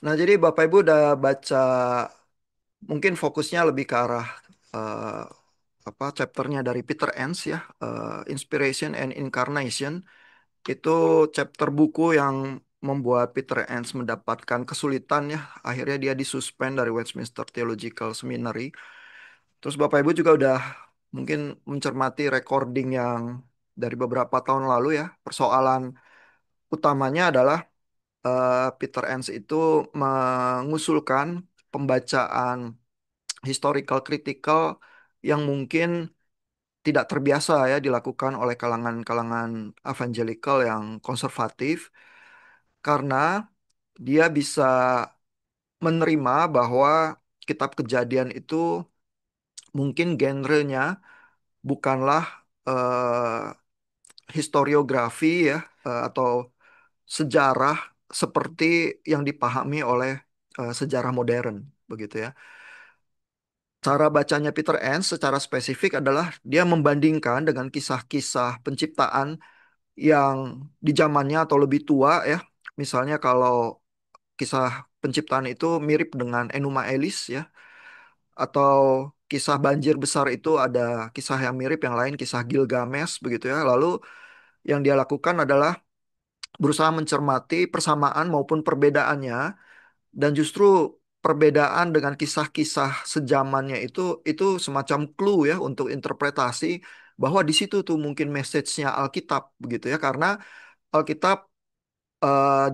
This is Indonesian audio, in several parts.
Nah, jadi Bapak Ibu udah baca, mungkin fokusnya lebih ke arah eh, apa chapternya dari Peter Enns ya, Inspiration and Incarnation. Itu chapter buku yang membuat Peter Enns mendapatkan kesulitan ya. Akhirnya dia disuspend dari Westminster Theological Seminary. Terus Bapak Ibu juga udah mungkin mencermati recording yang dari beberapa tahun lalu ya. Persoalan utamanya adalah Peter Enns itu mengusulkan pembacaan historical critical yang mungkin tidak terbiasa ya dilakukan oleh kalangan-kalangan evangelical yang konservatif karena dia bisa menerima bahwa kitab Kejadian itu mungkin genrenya bukanlah historiografi ya, atau sejarah seperti yang dipahami oleh sejarah modern begitu ya. Cara bacanya Peter Enns secara spesifik adalah dia membandingkan dengan kisah-kisah penciptaan yang di zamannya atau lebih tua ya. Misalnya kalau kisah penciptaan itu mirip dengan Enuma Elish ya, atau kisah banjir besar itu ada kisah yang mirip yang lain, kisah Gilgamesh begitu ya. Lalu yang dia lakukan adalah berusaha mencermati persamaan maupun perbedaannya, dan justru perbedaan dengan kisah-kisah sejamannya itu semacam clue ya untuk interpretasi bahwa di situ tuh mungkin message-nya Alkitab begitu ya, karena Alkitab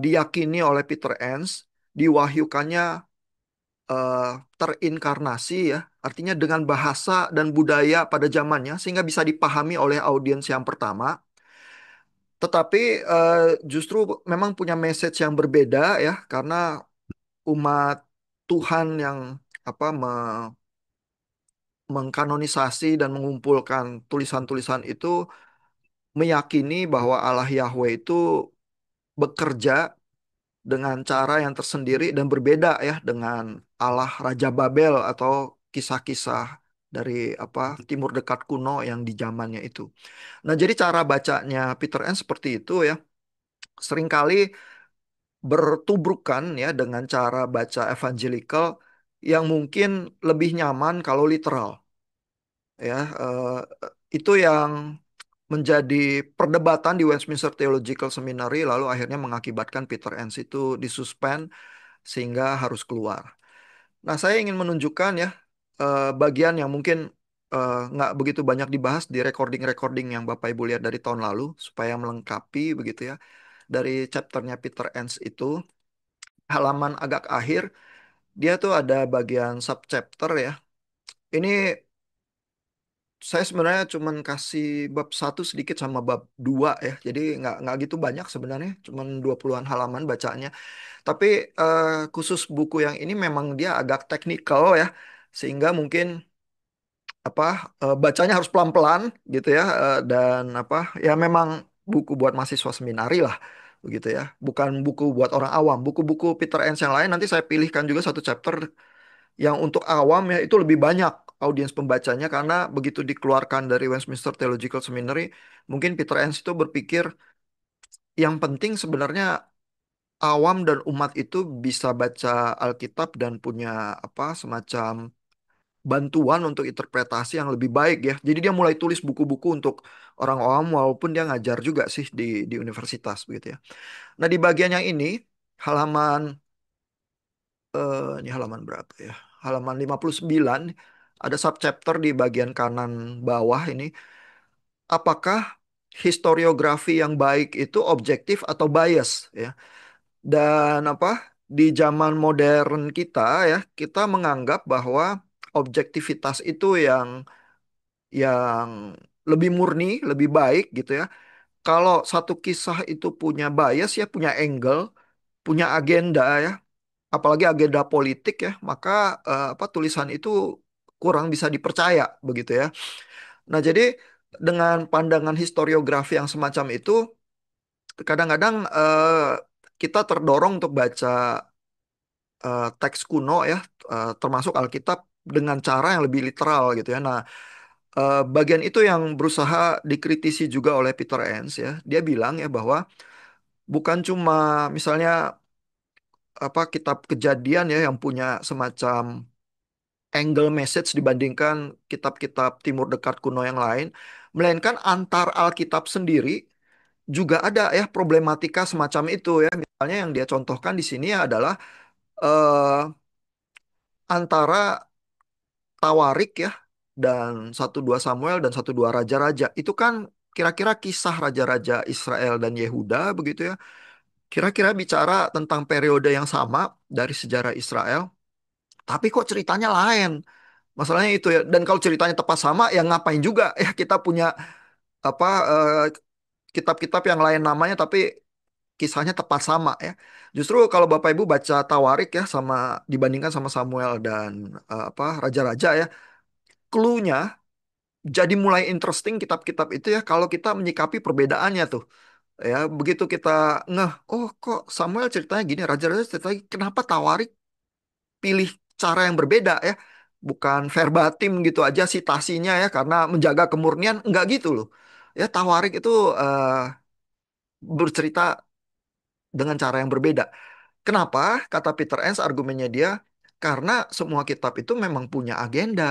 diyakini oleh Peter Enns diwahyukannya eh, terinkarnasi ya, artinya dengan bahasa dan budaya pada zamannya sehingga bisa dipahami oleh audiens yang pertama, tetapi justru memang punya message yang berbeda ya, karena umat Tuhan yang apa mengkanonisasi dan mengumpulkan tulisan-tulisan itu meyakini bahwa Allah Yahweh itu bekerja dengan cara yang tersendiri dan berbeda ya dengan Allah Raja Babel atau kisah-kisah dari Timur Dekat kuno yang di zamannya itu. Nah, jadi cara bacanya Peter Enns seperti itu ya. Seringkali bertubrukan ya dengan cara baca evangelical yang mungkin lebih nyaman kalau literal ya. Itu yang menjadi perdebatan di Westminster Theological Seminary, lalu akhirnya mengakibatkan Peter Enns itu disuspend sehingga harus keluar. Nah, saya ingin menunjukkan ya bagian yang mungkin nggak begitu banyak dibahas di recording-recording yang Bapak Ibu lihat dari tahun lalu supaya melengkapi begitu ya. Dari chapternya Peter Enns itu, halaman agak akhir, dia tuh ada bagian subchapter ya. Ini saya sebenarnya cuman kasih bab satu sedikit sama bab dua ya. Jadi nggak gitu banyak sebenarnya, cuman 20-an halaman bacanya. Tapi khusus buku yang ini memang dia agak teknikal ya. Sehingga mungkin apa bacanya harus pelan-pelan gitu ya, dan ya memang buku buat mahasiswa seminari lah begitu ya. Bukan buku buat orang awam. Buku-buku Peter Enns yang lain nanti saya pilihkan juga satu chapter yang untuk awam ya, itu lebih banyak audiens pembacanya karena begitu dikeluarkan dari Westminster Theological Seminary, mungkin Peter Enns itu berpikir yang penting sebenarnya awam dan umat itu bisa baca Alkitab dan punya semacam bantuan untuk interpretasi yang lebih baik ya. Jadi dia mulai tulis buku-buku untuk orang awam walaupun dia ngajar juga sih di universitas begitu ya. Nah, di bagian yang ini halaman ini halaman berapa ya? Halaman 59 ada subchapter di bagian kanan bawah ini. Apakah historiografi yang baik itu objektif atau bias ya? Dan di zaman modern kita ya, kita menganggap bahwa objektivitas itu yang lebih murni, lebih baik gitu ya. Kalau satu kisah itu punya bias ya, punya angle, punya agenda ya, apalagi agenda politik ya, maka tulisan itu kurang bisa dipercaya begitu ya. Nah, jadi dengan pandangan historiografi yang semacam itu, kadang-kadang kita terdorong untuk baca teks kuno ya, termasuk Alkitab dengan cara yang lebih literal gitu ya. Nah, bagian itu yang berusaha dikritisi juga oleh Peter Enns ya. Dia bilang ya bahwa bukan cuma misalnya apa kitab kejadian ya yang punya semacam angle message dibandingkan kitab-kitab Timur Dekat kuno yang lain, melainkan antar Alkitab sendiri juga ada ya problematika semacam itu ya. Misalnya yang dia contohkan di sini adalah eh, antara Tawarik ya dan 1-2 Samuel dan 1-2 Raja-Raja. Itu kan kira-kira kisah raja-raja Israel dan Yehuda begitu ya. Kira-kira bicara tentang periode yang sama dari sejarah Israel, tapi kok ceritanya lain. Masalahnya itu ya. Dan kalau ceritanya tepat sama, ya ngapain juga ya kita punya apa kitab-kitab yang lain namanya tapi kisahnya tepat sama ya. Justru kalau Bapak Ibu baca Tawarik ya sama dibandingkan sama Samuel dan raja-raja ya, clue-nya jadi mulai interesting kitab-kitab itu ya kalau kita menyikapi perbedaannya tuh. Ya, begitu kita ngeh, oh kok Samuel ceritanya gini, raja-raja ceritanya kenapa Tawarik pilih cara yang berbeda ya. Bukan verbatim gitu aja citasinya ya karena menjaga kemurnian enggak gitu loh. Ya Tawarik itu bercerita dengan cara yang berbeda. Kenapa? Kata Peter Enns argumennya dia karena semua kitab itu memang punya agenda,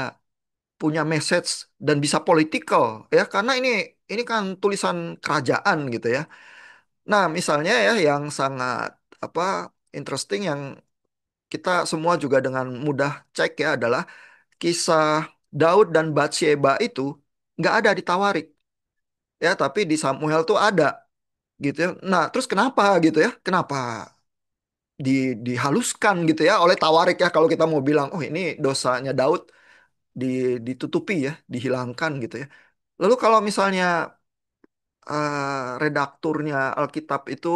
punya message dan bisa political ya karena ini kan tulisan kerajaan gitu ya. Nah, misalnya ya yang sangat apa interesting yang kita semua juga dengan mudah cek ya adalah kisah Daud dan Batsheba itu nggak ada di Tawarik ya, tapi di Samuel tuh ada gitu ya. Nah, terus kenapa gitu ya? Kenapa dihaluskan gitu ya oleh Tawarik ya kalau kita mau bilang oh ini dosanya Daud di, ditutupi ya, dihilangkan gitu ya. Lalu kalau misalnya redakturnya Alkitab itu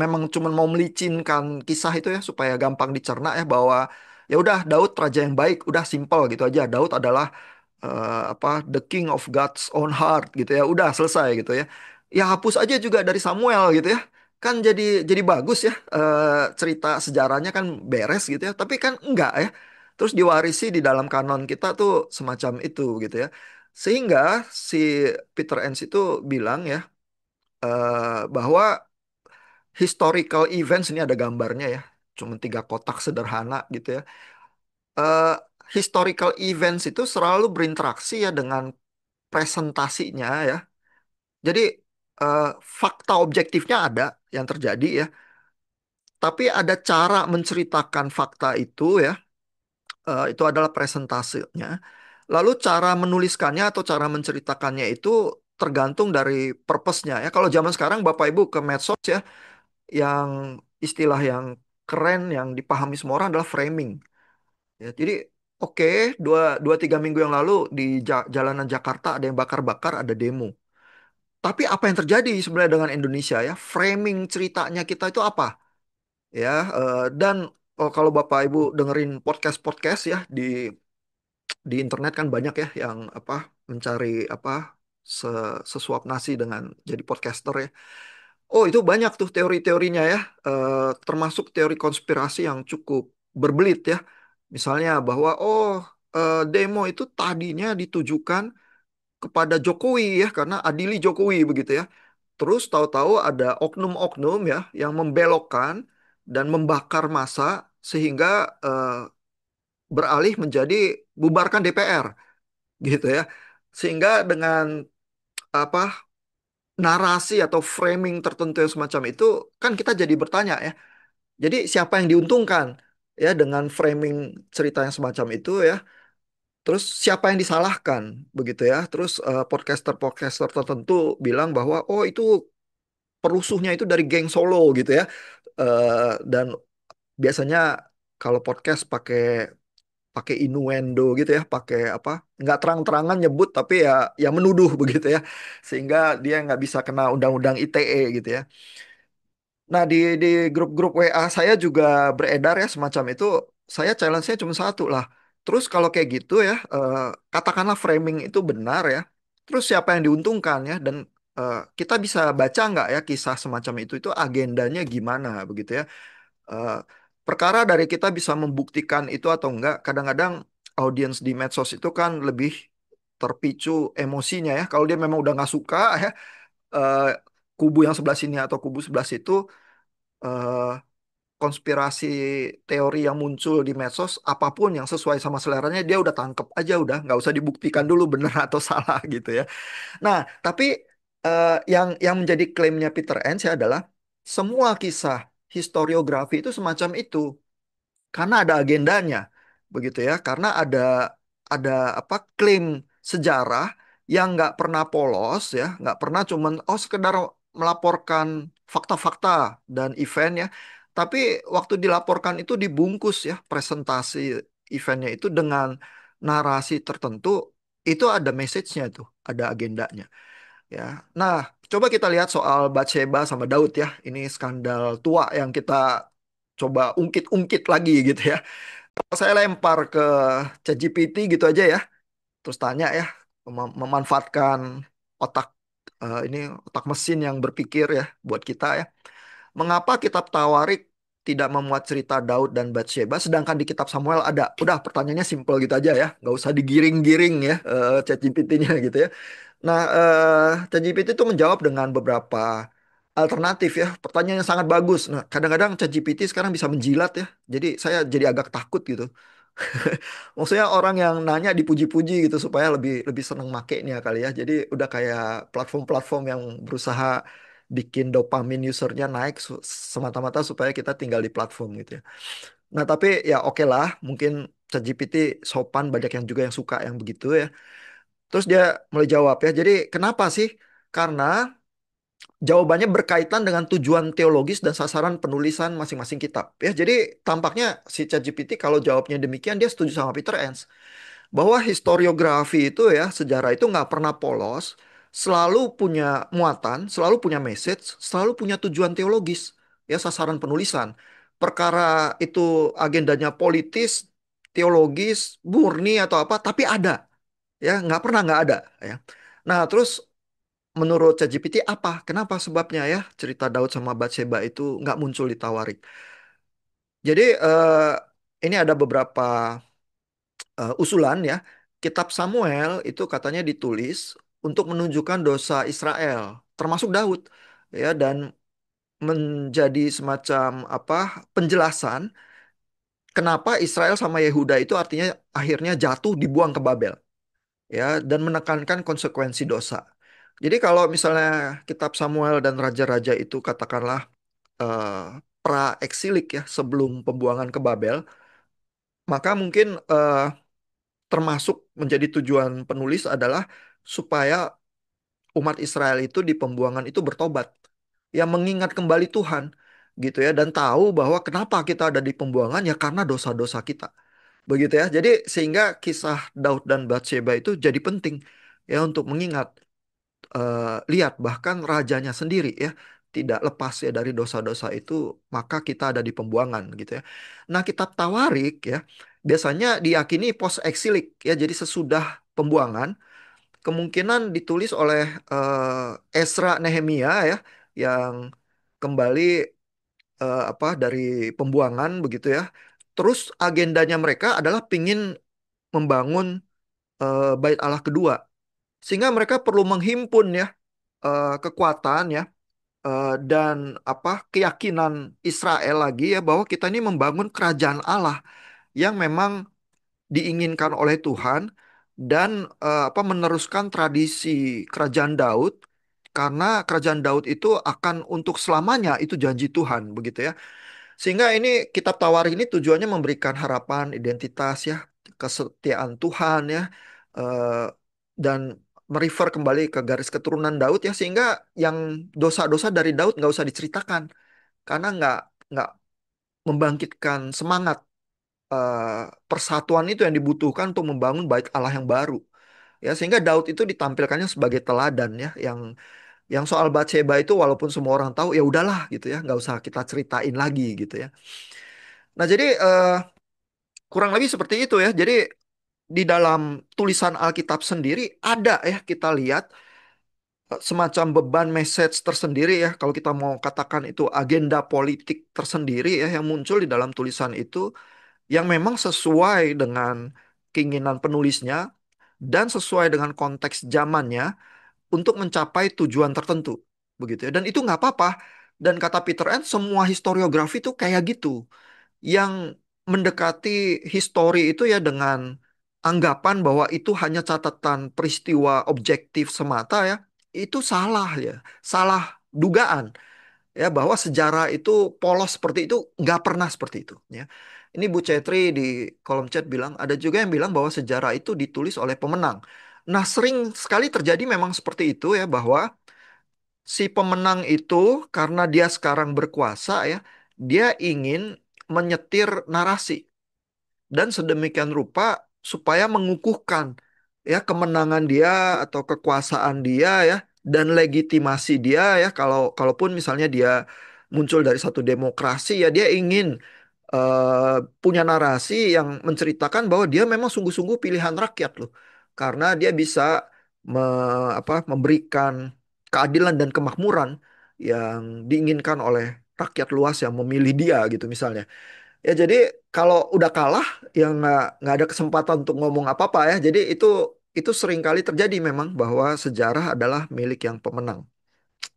memang cuma mau melicinkan kisah itu ya supaya gampang dicerna ya bahwa ya udah Daud raja yang baik, udah simple gitu aja. Daud adalah the king of God's own heart gitu ya. Udah selesai gitu ya. Ya hapus aja juga dari Samuel gitu ya. Kan jadi bagus ya cerita sejarahnya kan beres gitu ya. Tapi kan enggak ya. Terus diwarisi di dalam kanon kita tuh semacam itu gitu ya. Sehingga si Peter Enns itu bilang ya bahwa historical events ini ada gambarnya ya. Cuma 3 kotak sederhana gitu ya. Eh, Historical events itu selalu berinteraksi ya dengan presentasinya ya. Jadi eh, fakta objektifnya ada yang terjadi ya, tapi ada cara menceritakan fakta itu ya, itu adalah presentasenya. Lalu cara menuliskannya atau cara menceritakannya itu tergantung dari purpose-nya ya. Kalau zaman sekarang Bapak Ibu ke medsos ya, yang istilah yang keren yang dipahami semua orang adalah framing. Ya, jadi oke, 2-3 minggu yang lalu di jalanan Jakarta ada yang bakar-bakar, ada demo. Tapi apa yang terjadi sebenarnya dengan Indonesia ya? Framing ceritanya kita itu apa? Ya, dan kalau Bapak Ibu dengerin podcast-podcast ya di internet kan banyak ya yang mencari sesuap nasi dengan jadi podcaster ya. Oh, itu banyak tuh teori-teorinya ya, termasuk teori konspirasi yang cukup berbelit ya. Misalnya bahwa demo itu tadinya ditujukan kepada Jokowi ya karena adili Jokowi begitu ya. Terus tahu-tahu ada oknum-oknum ya yang membelokkan dan membakar massa sehingga eh, beralih menjadi bubarkan DPR gitu ya. Sehingga dengan apa narasi atau framing tertentu yang semacam itu kan kita jadi bertanya ya. Jadi siapa yang diuntungkan ya dengan framing cerita yang semacam itu ya? Terus siapa yang disalahkan begitu ya? Terus podcaster-podcaster tertentu bilang bahwa oh itu perusuhnya itu dari geng Solo gitu ya. Dan biasanya kalau podcast pakai pakai innuendo gitu ya, pakai nggak terang-terangan nyebut tapi ya menuduh begitu ya, sehingga dia nggak bisa kena undang-undang ITE gitu ya. Nah, di grup-grup WA saya juga beredar ya semacam itu. Saya challenge-nya cuma satu lah. Terus kalau kayak gitu ya, katakanlah framing itu benar ya. Terus siapa yang diuntungkan ya? Dan kita bisa baca nggak ya kisah semacam itu agendanya gimana begitu ya? Eh, Perkara dari kita bisa membuktikan itu atau enggak. Kadang-kadang audiens di medsos itu kan lebih terpicu emosinya ya. Kalau dia memang udah nggak suka ya, eh, kubu yang sebelah sini atau kubu sebelah situ eh, konspirasi teori yang muncul di medsos, apapun yang sesuai sama seleranya dia udah tangkep aja, udah nggak usah dibuktikan dulu benar atau salah gitu ya. Nah, tapi yang menjadi klaimnya Peter Enns adalah semua kisah historiografi itu semacam itu karena ada agendanya, begitu ya. Karena ada apa klaim sejarah yang nggak pernah polos ya, nggak pernah cuman oh sekedar melaporkan fakta-fakta dan event ya, tapi waktu dilaporkan itu dibungkus ya presentasi eventnya itu dengan narasi tertentu, itu ada message-nya tuh, ada agendanya ya. Nah, coba kita lihat soal Bathsheba sama Daud ya. Ini skandal tua yang kita coba ungkit-ungkit lagi gitu ya. Kalau saya lempar ke ChatGPT gitu aja ya, terus tanya ya, memanfaatkan otak ini otak mesin yang berpikir ya buat kita ya. Mengapa kitab Tawarik tidak memuat cerita Daud dan Bathsheba, sedangkan di kitab Samuel ada? Udah pertanyaannya simple gitu aja ya, nggak usah digiring-giring ya ChatGPT-nya gitu ya. Nah, ChatGPT itu menjawab dengan beberapa alternatif ya. Pertanyaan yang sangat bagus. Nah, kadang-kadang ChatGPT sekarang bisa menjilat ya. Jadi saya jadi agak takut gitu. Maksudnya orang yang nanya dipuji-puji gitu supaya lebih lebih seneng makainya kali ya. Jadi udah kayak platform-platform yang berusaha bikin dopamin usernya naik semata-mata supaya kita tinggal di platform gitu ya. Nah, tapi ya oke lah, mungkin ChatGPT sopan, banyak yang juga yang suka yang begitu ya. Terus dia mulai jawab ya. Jadi kenapa sih? Karena jawabannya berkaitan dengan tujuan teologis dan sasaran penulisan masing-masing kitab. Ya, jadi tampaknya si ChatGPT kalau jawabnya demikian dia setuju sama Peter Enns bahwa historiografi itu ya sejarah itu nggak pernah polos, selalu punya muatan, selalu punya message, selalu punya tujuan teologis, ya sasaran penulisan. Perkara itu agendanya politis, teologis, murni atau apa, tapi ada, ya nggak pernah nggak ada, ya. Nah terus menurut ChatGPT apa? Kenapa sebabnya ya cerita Daud sama Bathsheba itu nggak muncul di Tawarik? Jadi ini ada beberapa usulan ya. Kitab Samuel itu katanya ditulis untuk menunjukkan dosa Israel, termasuk Daud, ya, dan menjadi semacam apa penjelasan kenapa Israel sama Yehuda itu artinya akhirnya jatuh dibuang ke Babel, ya, dan menekankan konsekuensi dosa. Jadi kalau misalnya kitab Samuel dan raja-raja itu katakanlah eh, pra-eksilik ya sebelum pembuangan ke Babel, maka mungkin termasuk menjadi tujuan penulis adalah supaya umat Israel itu di pembuangan itu bertobat, yang mengingat kembali Tuhan gitu ya dan tahu bahwa kenapa kita ada di pembuangan ya karena dosa-dosa kita. Begitu ya. Jadi sehingga kisah Daud dan Bathsheba itu jadi penting ya untuk mengingat lihat bahkan rajanya sendiri ya tidak lepas ya dari dosa-dosa itu maka kita ada di pembuangan gitu ya. Nah, kitab Tawarik ya biasanya diyakini post eksilik ya jadi sesudah pembuangan kemungkinan ditulis oleh Ezra Nehemia ya yang kembali apa dari pembuangan begitu ya. Terus agendanya mereka adalah pingin membangun bait Allah kedua sehingga mereka perlu menghimpun ya kekuatan ya dan apa keyakinan Israel lagi ya bahwa kita ini membangun kerajaan Allah yang memang diinginkan oleh Tuhan dan apa meneruskan tradisi kerajaan Daud karena kerajaan Daud itu akan untuk selamanya itu janji Tuhan begitu ya. Sehingga ini kitab Tawarikh ini tujuannya memberikan harapan identitas ya, kesetiaan Tuhan ya eh, dan merefer kembali ke garis keturunan Daud ya sehingga yang dosa-dosa dari Daud nggak usah diceritakan karena nggak membangkitkan semangat persatuan itu yang dibutuhkan untuk membangun bait Allah yang baru ya sehingga Daud itu ditampilkannya sebagai teladan ya yang soal Bathsheba itu walaupun semua orang tahu ya udahlah gitu ya nggak usah kita ceritain lagi gitu ya. Nah jadi kurang lebih seperti itu ya. Jadi di dalam tulisan Alkitab sendiri ada ya kita lihat semacam beban message tersendiri ya. Kalau kita mau katakan itu agenda politik tersendiri ya yang muncul di dalam tulisan itu yang memang sesuai dengan keinginan penulisnya dan sesuai dengan konteks zamannya untuk mencapai tujuan tertentu begitu ya. Dan itu nggak apa-apa Dan kata Peter N, semua historiografi itu kayak gitu, yang mendekati histori itu ya dengan anggapan bahwa itu hanya catatan peristiwa objektif semata ya, itu salah ya, salah dugaan ya, bahwa sejarah itu polos seperti itu, nggak pernah seperti itu ya. Ini Bu Cetri di kolom chat bilang ada juga yang bilang bahwa sejarah itu ditulis oleh pemenang. Nah, sering sekali terjadi memang seperti itu ya, bahwa si pemenang itu karena dia sekarang berkuasa ya, dia ingin menyetir narasi dan sedemikian rupa supaya mengukuhkan ya kemenangan dia atau kekuasaan dia ya, dan legitimasi dia ya, kalaupun misalnya dia muncul dari satu demokrasi ya, dia ingin punya narasi yang menceritakan bahwa dia memang sungguh-sungguh pilihan rakyat loh, karena dia bisa memberikan keadilan dan kemakmuran yang diinginkan oleh rakyat luas yang memilih dia gitu misalnya. Ya jadi kalau udah kalah ya nggak ada kesempatan untuk ngomong apa-apa ya. Jadi itu sering kali terjadi memang bahwa sejarah adalah milik yang pemenang.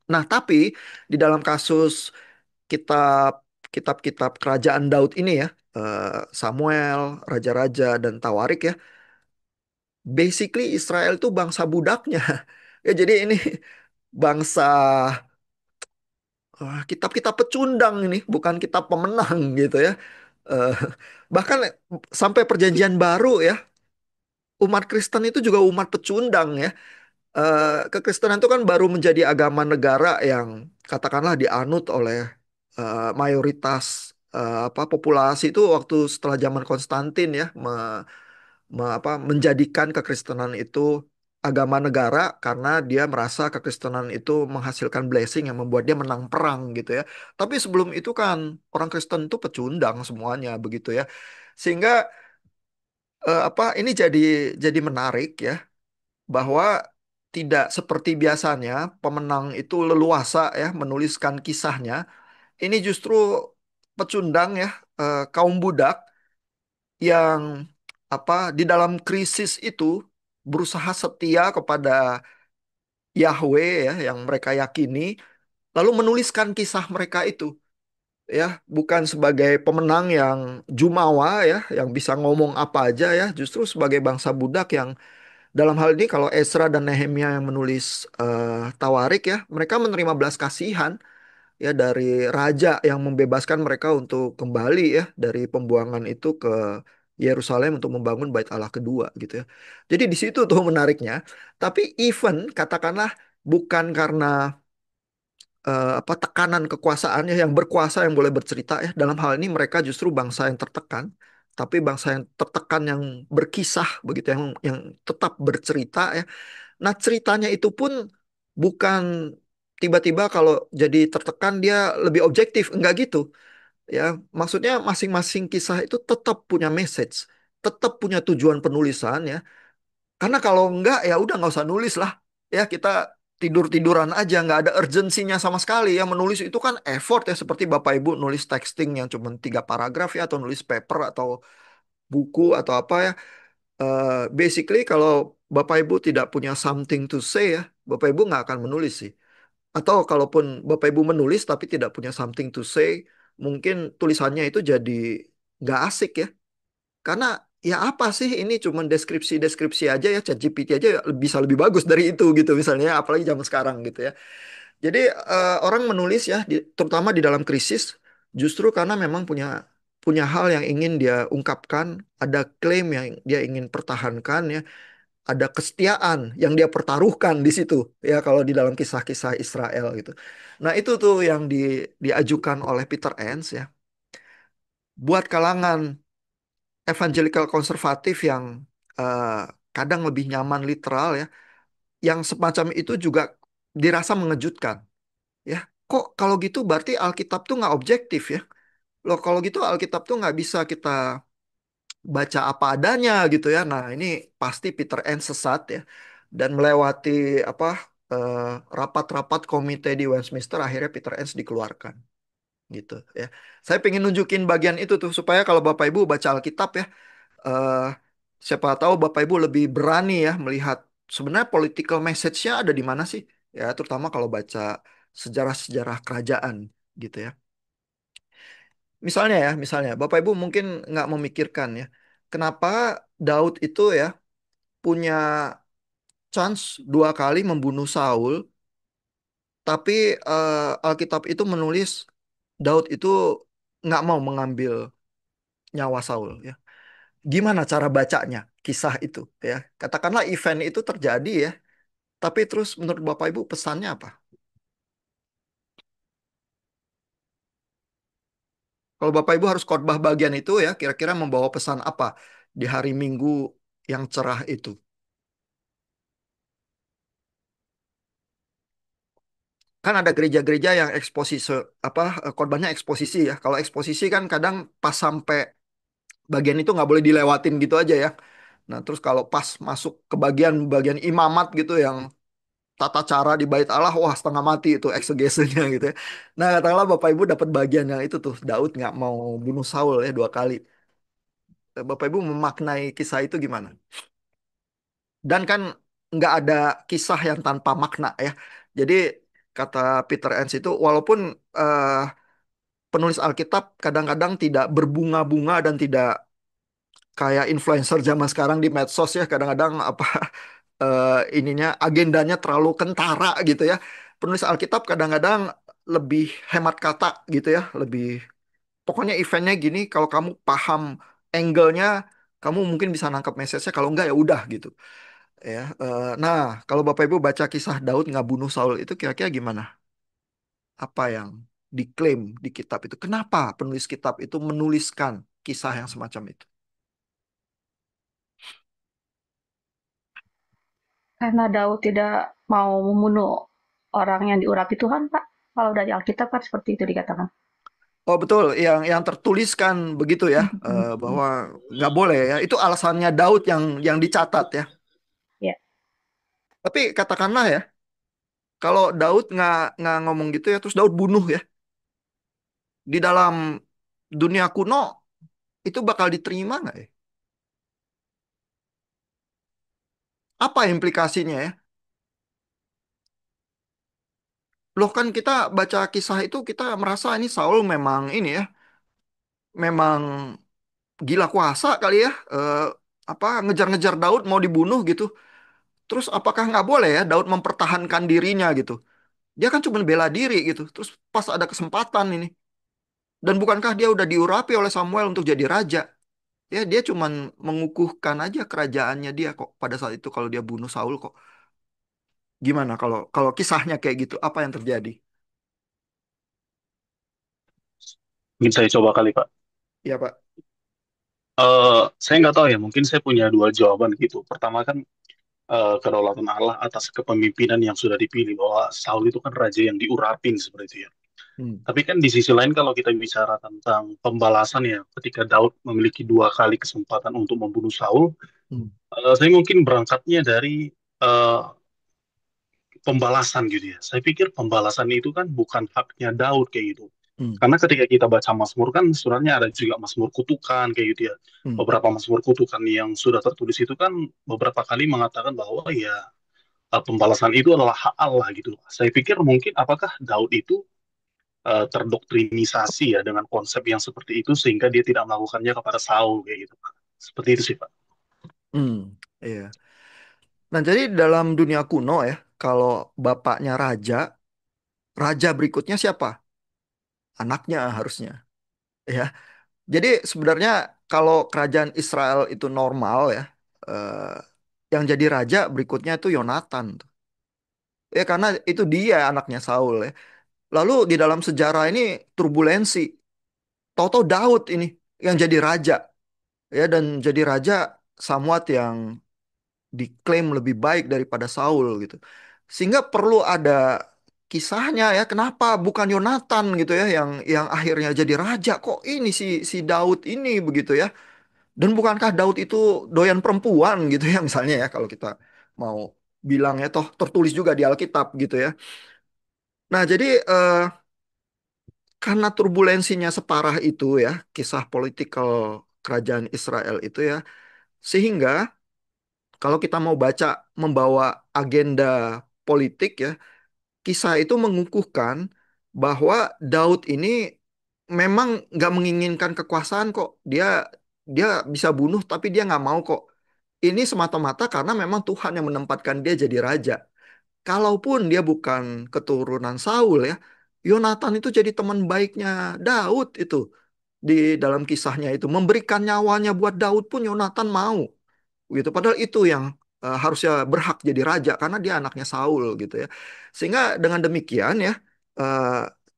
Nah, tapi di dalam kasus kitab kitab-kitab kerajaan Daud ini ya, Samuel, raja-raja dan Tawarik ya, basically Israel itu bangsa budaknya. Ya jadi ini bangsa kitab-kitab pecundang ini, bukan kitab pemenang gitu ya. Eh, Bahkan sampai perjanjian baru ya, umat Kristen itu juga umat pecundang ya. Kekristenan itu kan baru menjadi agama negara yang katakanlah dianut oleh mayoritas populasi itu waktu setelah zaman Konstantin ya, menjadikan kekristenan itu agama negara karena dia merasa kekristenan itu menghasilkan blessing yang membuat dia menang perang gitu ya. Tapi sebelum itu kan orang Kristen itu pecundang semuanya begitu ya. Sehingga ini jadi menarik ya, bahwa tidak seperti biasanya pemenang itu leluasa ya menuliskan kisahnya. Ini justru pecundang ya, kaum budak yang di dalam krisis itu berusaha setia kepada Yahweh ya yang mereka yakini, lalu menuliskan kisah mereka itu ya, bukan sebagai pemenang yang jumawa ya, yang bisa ngomong apa aja ya, justru sebagai bangsa budak yang dalam hal ini kalau Ezra dan Nehemia yang menulis Tawarik ya, mereka menerima belas kasihan ya dari raja yang membebaskan mereka untuk kembali ya dari pembuangan itu ke Yerusalem untuk membangun Bait Allah kedua gitu ya. Jadi di situ tuh menariknya. Tapi even katakanlah bukan karena tekanan kekuasaannya, yang berkuasa yang boleh bercerita ya. Dalam hal ini mereka justru bangsa yang tertekan, tapi bangsa yang tertekan yang berkisah begitu, yang tetap bercerita ya. Nah, ceritanya itu pun bukan tiba-tiba kalau jadi tertekan dia lebih objektif, enggak gitu. Ya, maksudnya masing-masing kisah itu tetap punya message, tetap punya tujuan penulisan ya. Karena kalau enggak ya udah nggak usah nulis lah. Ya kita tidur-tiduran aja, nggak ada urgensinya sama sekali ya. Menulis itu kan effort ya, seperti Bapak Ibu nulis texting yang cuma 3 paragraf ya, atau nulis paper atau buku atau apa ya. Basically kalau Bapak Ibu tidak punya something to say ya, Bapak Ibu nggak akan menulis sih. Atau kalaupun Bapak Ibu menulis tapi tidak punya something to say, mungkin tulisannya itu jadi nggak asik ya. Karena ya apa sih ini cuman deskripsi-deskripsi aja ya, ChatGPT aja bisa lebih bagus dari itu gitu misalnya, apalagi zaman sekarang gitu ya. Jadi orang menulis ya, terutama di dalam krisis, justru karena memang punya punya hal yang ingin dia ungkapkan, ada klaim yang dia ingin pertahankan ya, ada kesetiaan yang dia pertaruhkan di situ ya kalau di dalam kisah-kisah Israel gitu. Nah, itu tuh yang diajukan oleh Peter Enns ya, buat kalangan evangelical konservatif yang eh, kadang lebih nyaman literal ya, yang semacam itu juga dirasa mengejutkan ya. Kok kalau gitu berarti Alkitab tuh nggak objektif ya? Loh kalau gitu Alkitab tuh nggak bisa kita baca apa adanya gitu ya. Nah ini pasti Peter N sesat ya, dan melewati apa eh, rapat-rapat komite di Westminster, akhirnya Peter N dikeluarkan gitu ya. Saya pengen nunjukin bagian itu tuh supaya kalau Bapak Ibu baca Alkitab ya, eh, siapa tahu Bapak Ibu lebih berani ya melihat sebenarnya political message-nya ada di mana sih ya, terutama kalau baca sejarah-sejarah kerajaan gitu ya. Misalnya Bapak Ibu mungkin nggak memikirkan ya, kenapa Daud itu ya punya chance dua kali membunuh Saul, tapi Alkitab itu menulis Daud itu nggak mau mengambil nyawa Saul ya. Gimana cara bacanya kisah itu ya? Katakanlah event itu terjadi ya, tapi terus menurut Bapak Ibu pesannya apa? Kalau Bapak Ibu harus khotbah bagian itu ya, kira-kira membawa pesan apa di hari Minggu yang cerah itu? Kan ada gereja-gereja yang eksposisi apa khotbahnya eksposisi ya. Kalau eksposisi kan kadang pas sampai bagian itu nggak boleh dilewatin gitu aja ya. Nah, terus kalau pas masuk ke bagian imamat gitu yang tata cara di bait Allah, wah setengah mati itu eksegesenya gitu ya. Nah, katakanlah Bapak Ibu dapat bagian yang itu tuh, Daud nggak mau bunuh Saul ya dua kali. Bapak Ibu memaknai kisah itu gimana? Dan kan nggak ada kisah yang tanpa makna ya. Jadi kata Peter Enns itu, walaupun eh, penulis Alkitab kadang-kadang tidak berbunga-bunga dan tidak kayak influencer zaman sekarang di medsos ya, kadang-kadang apa ininya agendanya terlalu kentara gitu ya. Penulis Alkitab kadang-kadang lebih hemat kata gitu ya, lebih pokoknya eventnya gini, kalau kamu paham angle-nya, kamu mungkin bisa nangkap message-nya, kalau enggak ya udah gitu. Ya, nah kalau Bapak Ibu baca kisah Daud nggak bunuh Saul itu kira-kira gimana? Apa yang diklaim di kitab itu? Kenapa penulis kitab itu menuliskan kisah yang semacam itu? Karena Daud tidak mau membunuh orang yang diurapi Tuhan, Pak. Kalau dari Alkitab kan seperti itu dikatakan. Oh betul, yang tertuliskan begitu ya, bahwa nggak boleh ya. Itu alasannya Daud yang dicatat ya. Ya, Tapi katakanlah ya, kalau Daud nggak ngomong gitu ya, terus Daud bunuh ya di dalam dunia kuno itu bakal diterima nggak ya? Apa implikasinya ya? Loh kan kita baca kisah itu kita merasa ini Saul memang ini ya, memang gila kuasa kali ya, apa ngejar-ngejar Daud mau dibunuh gitu. Terus apakah nggak boleh ya Daud mempertahankan dirinya gitu? Dia kan cuma bela diri gitu. Terus pas ada kesempatan ini, dan bukankah dia udah diurapi oleh Samuel untuk jadi raja? Ya dia cuma mengukuhkan aja kerajaannya dia kok pada saat itu kalau dia bunuh Saul kok. Gimana kalau kalau kisahnya kayak gitu? Apa yang terjadi? Mungkin saya coba kali, Pak. Ya Pak. Saya nggak tahu ya, mungkin saya punya dua jawaban gitu. Pertama kan kedaulatan Allah atas kepemimpinan yang sudah dipilih, bahwa Saul itu kan raja yang diurapin seperti itu ya. Hmm, Tapi kan di sisi lain kalau kita bicara tentang pembalasan ya, ketika Daud memiliki dua kali kesempatan untuk membunuh Saul, hmm, saya mungkin berangkatnya dari eh, pembalasan gitu ya. Saya pikir pembalasan itu kan bukan haknya Daud kayak gitu. hmm, Karena ketika kita baca Mazmur kan sebenarnya ada juga Mazmur kutukan kayak gitu ya. hmm, Beberapa Mazmur kutukan yang sudah tertulis itu kan beberapa kali mengatakan bahwa ya pembalasan itu adalah hak Allah gitu. Saya pikir mungkin apakah Daud itu terdoktrinisasi ya dengan konsep yang seperti itu sehingga dia tidak melakukannya kepada Saul kayak gitu, Pak. Seperti itu sih, Pak. hmm. Iya. Nah jadi dalam dunia kuno ya, kalau bapaknya raja, raja berikutnya siapa? Anaknya harusnya. Ya. Jadi sebenarnya kalau kerajaan Israel itu normal ya, yang jadi raja berikutnya itu Yonatan tuh. Ya karena itu dia anaknya Saul ya. Lalu di dalam sejarah ini turbulensi. Tahu-tahu Daud ini yang jadi raja ya, dan jadi raja somewhat yang diklaim lebih baik daripada Saul gitu. Sehingga perlu ada kisahnya ya, kenapa bukan Yonatan gitu ya yang akhirnya jadi raja, kok ini si Daud ini begitu ya. Dan bukankah Daud itu doyan perempuan gitu ya misalnya ya, kalau kita mau bilangnya toh tertulis juga di Alkitab gitu ya. Nah, jadi karena turbulensinya separah itu ya, kisah politikal kerajaan Israel itu ya, sehingga kalau kita mau baca membawa agenda politik ya, kisah itu mengukuhkan bahwa Daud ini memang nggak menginginkan kekuasaan kok. Dia dia bisa bunuh tapi dia nggak mau kok. Ini semata-mata karena memang Tuhan yang menempatkan dia jadi raja. Kalaupun dia bukan keturunan Saul ya, Yonatan itu jadi teman baiknya Daud itu di dalam kisahnya itu memberikan nyawanya buat Daud pun Yonatan mau gitu. Padahal itu yang harusnya berhak jadi raja karena dia anaknya Saul gitu ya. Sehingga dengan demikian ya eh,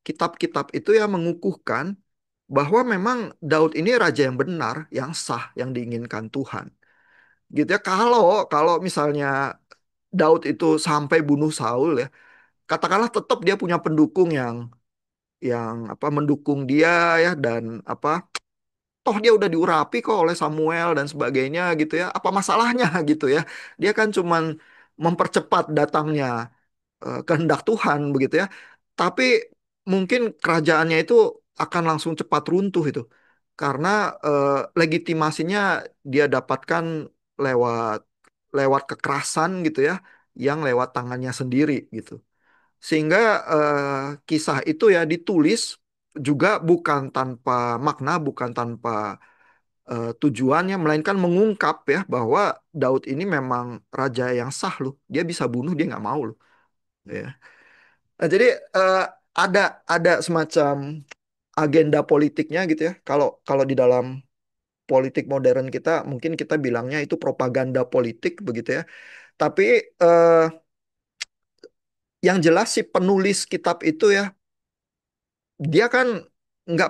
kitab-kitab itu ya mengukuhkan bahwa memang Daud ini raja yang benar, yang sah, yang diinginkan Tuhan. Gitu ya. Kalau kalau misalnya Daud itu sampai bunuh Saul ya, katakanlah tetap dia punya pendukung yang apa mendukung dia ya dan apa toh dia udah diurapi kok oleh Samuel dan sebagainya gitu ya. Apa masalahnya gitu ya? Dia kan cuman mempercepat datangnya kehendak Tuhan begitu ya. Tapi mungkin kerajaannya itu akan langsung cepat runtuh itu. Karena legitimasinya dia dapatkan lewat lewat kekerasan gitu ya, yang lewat tangannya sendiri gitu. Sehingga kisah itu ya ditulis juga bukan tanpa makna, bukan tanpa tujuannya, melainkan mengungkap ya bahwa Daud ini memang raja yang sah loh. Dia bisa bunuh, dia nggak mau loh. Ya. Nah, jadi eh, ada ada semacam agenda politiknya gitu ya. Kalau kalau di dalam politik modern kita mungkin kita bilangnya itu propaganda politik begitu ya. Tapi eh, yang jelas si penulis kitab itu ya dia kan nggak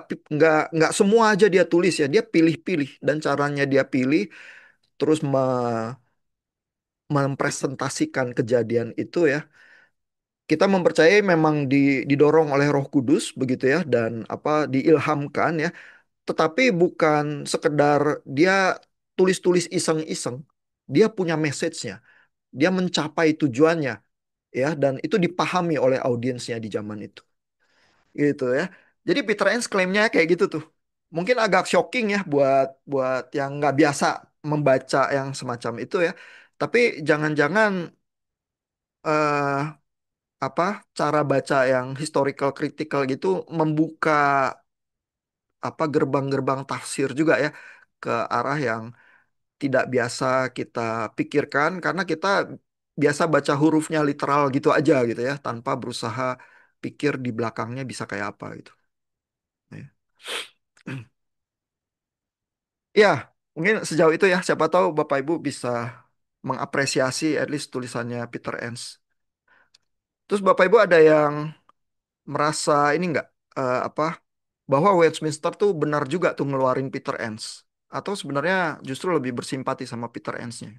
nggak semua aja dia tulis ya. Dia pilih-pilih dan caranya dia pilih terus mempresentasikan kejadian itu ya. Kita mempercayai memang didorong oleh Roh Kudus begitu ya dan apa diilhamkan ya. Tetapi bukan sekedar dia tulis-tulis iseng-iseng. Dia punya message-nya. Dia mencapai tujuannya ya dan itu dipahami oleh audiensnya di zaman itu. Gitu ya. Jadi Peter Enns klaimnya kayak gitu tuh. Mungkin agak shocking ya buat buat yang nggak biasa membaca yang semacam itu ya. Tapi jangan-jangan eh, apa cara baca yang historical critical gitu membuka apa gerbang-gerbang tafsir juga ya ke arah yang tidak biasa kita pikirkan karena kita biasa baca hurufnya literal gitu aja gitu ya tanpa berusaha pikir di belakangnya bisa kayak apa gitu. Ya. Ya, mungkin sejauh itu ya siapa tahu Bapak Ibu bisa mengapresiasi at least tulisannya Peter Enns. Terus Bapak Ibu ada yang merasa ini nggak apa bahwa Westminster tuh benar juga tuh ngeluarin Peter Enns atau sebenarnya justru lebih bersimpati sama Peter Enns-nya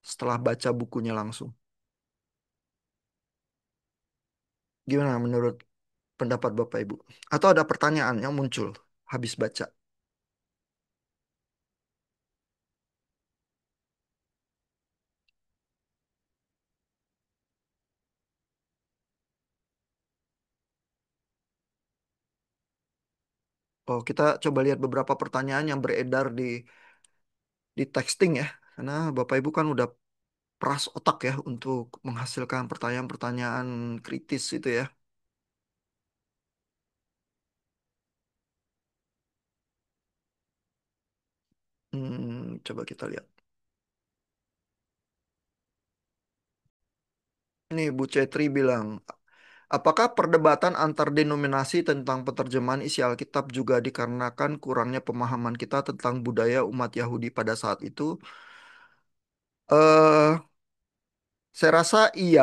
setelah baca bukunya langsung. Gimana menurut pendapat Bapak Ibu? Atau ada pertanyaan yang muncul habis baca? Oh, kita coba lihat beberapa pertanyaan yang beredar di texting ya. Karena Bapak Ibu kan udah peras otak ya untuk menghasilkan pertanyaan-pertanyaan kritis itu ya. Coba kita lihat. Ini Bu Cetri bilang, apakah perdebatan antar denominasi tentang penerjemahan isi Alkitab juga dikarenakan kurangnya pemahaman kita tentang budaya umat Yahudi pada saat itu? Eh, saya rasa iya,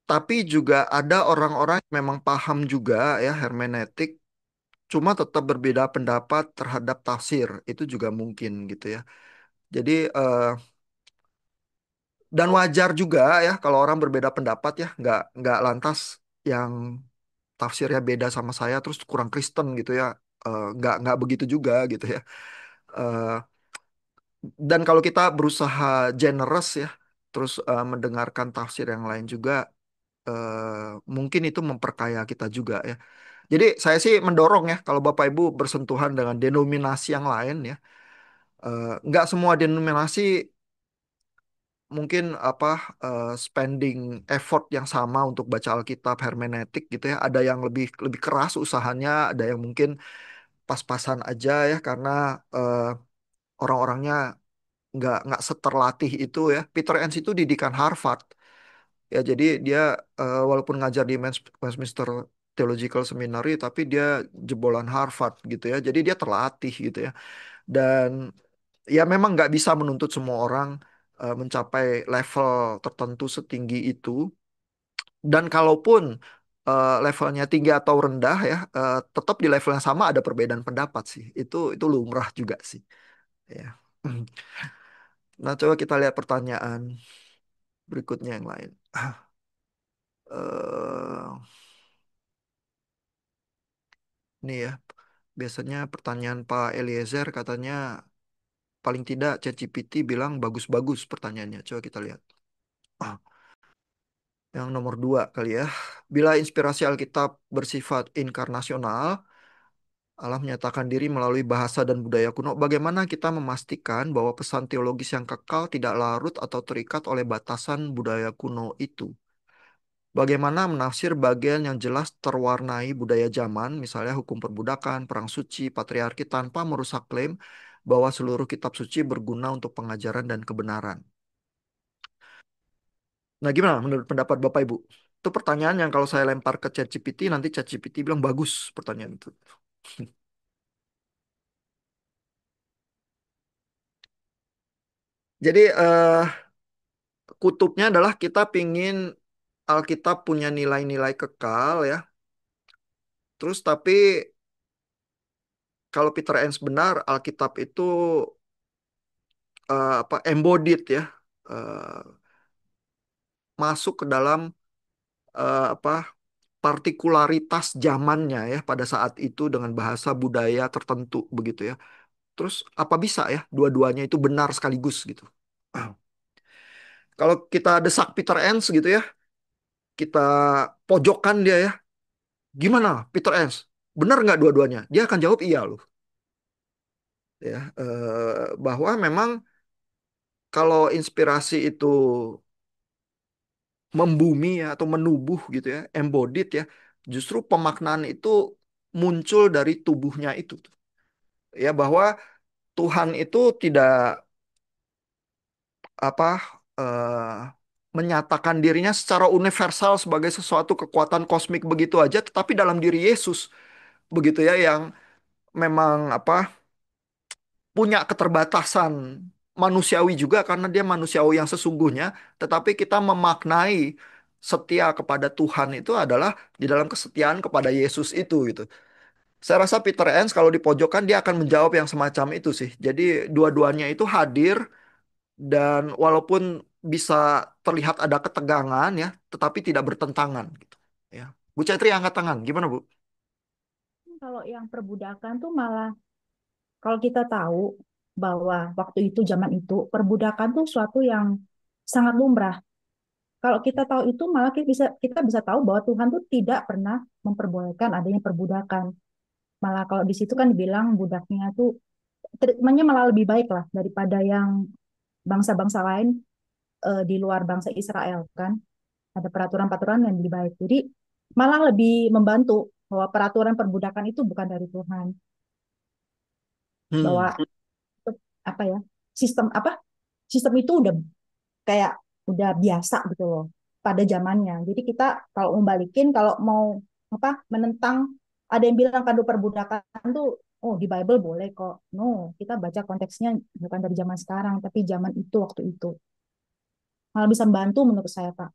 tapi juga ada orang-orang yang memang paham juga ya hermeneutik, cuma tetap berbeda pendapat terhadap tafsir. Itu juga mungkin gitu ya. Jadi dan wajar juga ya kalau orang berbeda pendapat ya, nggak lantas yang tafsirnya beda sama saya terus kurang Kristen gitu ya. Nggak begitu juga gitu ya. Eh, dan kalau kita berusaha generous ya, terus mendengarkan tafsir yang lain juga, mungkin itu memperkaya kita juga ya. Jadi saya sih mendorong ya kalau Bapak Ibu bersentuhan dengan denominasi yang lain ya, nggak semua denominasi mungkin apa spending effort yang sama untuk baca Alkitab hermeneutik gitu ya. Ada yang lebih lebih keras usahanya, ada yang mungkin pas-pasan aja ya karena eh, orang-orangnya nggak seterlatih itu ya. Peter Enns itu didikan Harvard ya, jadi dia walaupun ngajar di Westminster Theological Seminary, tapi dia jebolan Harvard gitu ya. Jadi dia terlatih gitu ya. Dan ya memang nggak bisa menuntut semua orang mencapai level tertentu setinggi itu. Dan kalaupun levelnya tinggi atau rendah ya, tetap di level yang sama ada perbedaan pendapat sih. Itu lumrah juga sih. Ya. Nah, coba kita lihat pertanyaan berikutnya yang lain. Eh Ini ya, biasanya pertanyaan Pak Eliezer katanya paling tidak ChatGPT bilang bagus-bagus pertanyaannya. Coba kita lihat. Ah, Yang nomor dua kali ya. Bila inspirasi Alkitab bersifat inkarnasional, Allah menyatakan diri melalui bahasa dan budaya kuno. Bagaimana kita memastikan bahwa pesan teologis yang kekal tidak larut atau terikat oleh batasan budaya kuno itu? Bagaimana menafsir bagian yang jelas terwarnai budaya zaman, misalnya hukum perbudakan, perang suci, patriarki, tanpa merusak klaim bahwa seluruh kitab suci berguna untuk pengajaran dan kebenaran? Nah, gimana menurut pendapat Bapak Ibu? Itu pertanyaan yang kalau saya lempar ke ChatGPT, nanti ChatGPT bilang bagus pertanyaan itu. Jadi, kutubnya adalah kita pingin Alkitab punya nilai-nilai kekal ya. Terus tapi kalau Peter Enns benar, Alkitab itu apa embodied ya, eh, masuk ke dalam apa partikularitas zamannya ya pada saat itu dengan bahasa budaya tertentu begitu ya. Terus apa bisa ya dua-duanya itu benar sekaligus gitu. Kalau kita desak Peter Enns gitu ya, kita pojokkan dia ya, gimana Peter Enns? Benar nggak dua-duanya? Dia akan jawab iya loh. Ya, bahwa memang kalau inspirasi itu membumi ya atau menubuh gitu ya, embodied ya, justru pemaknaan itu muncul dari tubuhnya itu. Ya bahwa Tuhan itu tidak apa eh, menyatakan dirinya secara universal sebagai sesuatu kekuatan kosmik begitu aja, tetapi dalam diri Yesus begitu ya yang memang apa punya keterbatasan manusiawi juga karena dia manusiawi yang sesungguhnya, tetapi kita memaknai setia kepada Tuhan itu adalah di dalam kesetiaan kepada Yesus itu gitu. Saya rasa Peter Enns kalau di pojokan dia akan menjawab yang semacam itu sih. Jadi dua-duanya itu hadir dan walaupun bisa terlihat ada ketegangan ya, tetapi tidak bertentangan gitu. Ya. Bu Cetri angkat tangan, gimana Bu? Kalau yang perbudakan tuh malah kalau kita tahu bahwa waktu itu zaman itu perbudakan tuh suatu yang sangat lumrah. Kalau kita tahu itu malah kita bisa tahu bahwa Tuhan tuh tidak pernah memperbolehkan adanya perbudakan. Malah kalau di situ kan dibilang budaknya tuh treatmentnya malah lebih baik lah daripada yang bangsa-bangsa lain di luar bangsa Israel kan. Ada peraturan-peraturan yang lebih baik. Jadi malah lebih membantu bahwa peraturan perbudakan itu bukan dari Tuhan. Bahwa Hmm. apa ya sistem itu udah kayak udah biasa gitu loh pada zamannya. Jadi kita kalau membalikin kalau mau menentang ada yang bilang kado perbudakan tuh oh di Bible boleh kok. No, kita baca konteksnya bukan dari zaman sekarang tapi zaman itu waktu itu. Malah bisa membantu menurut saya, Pak.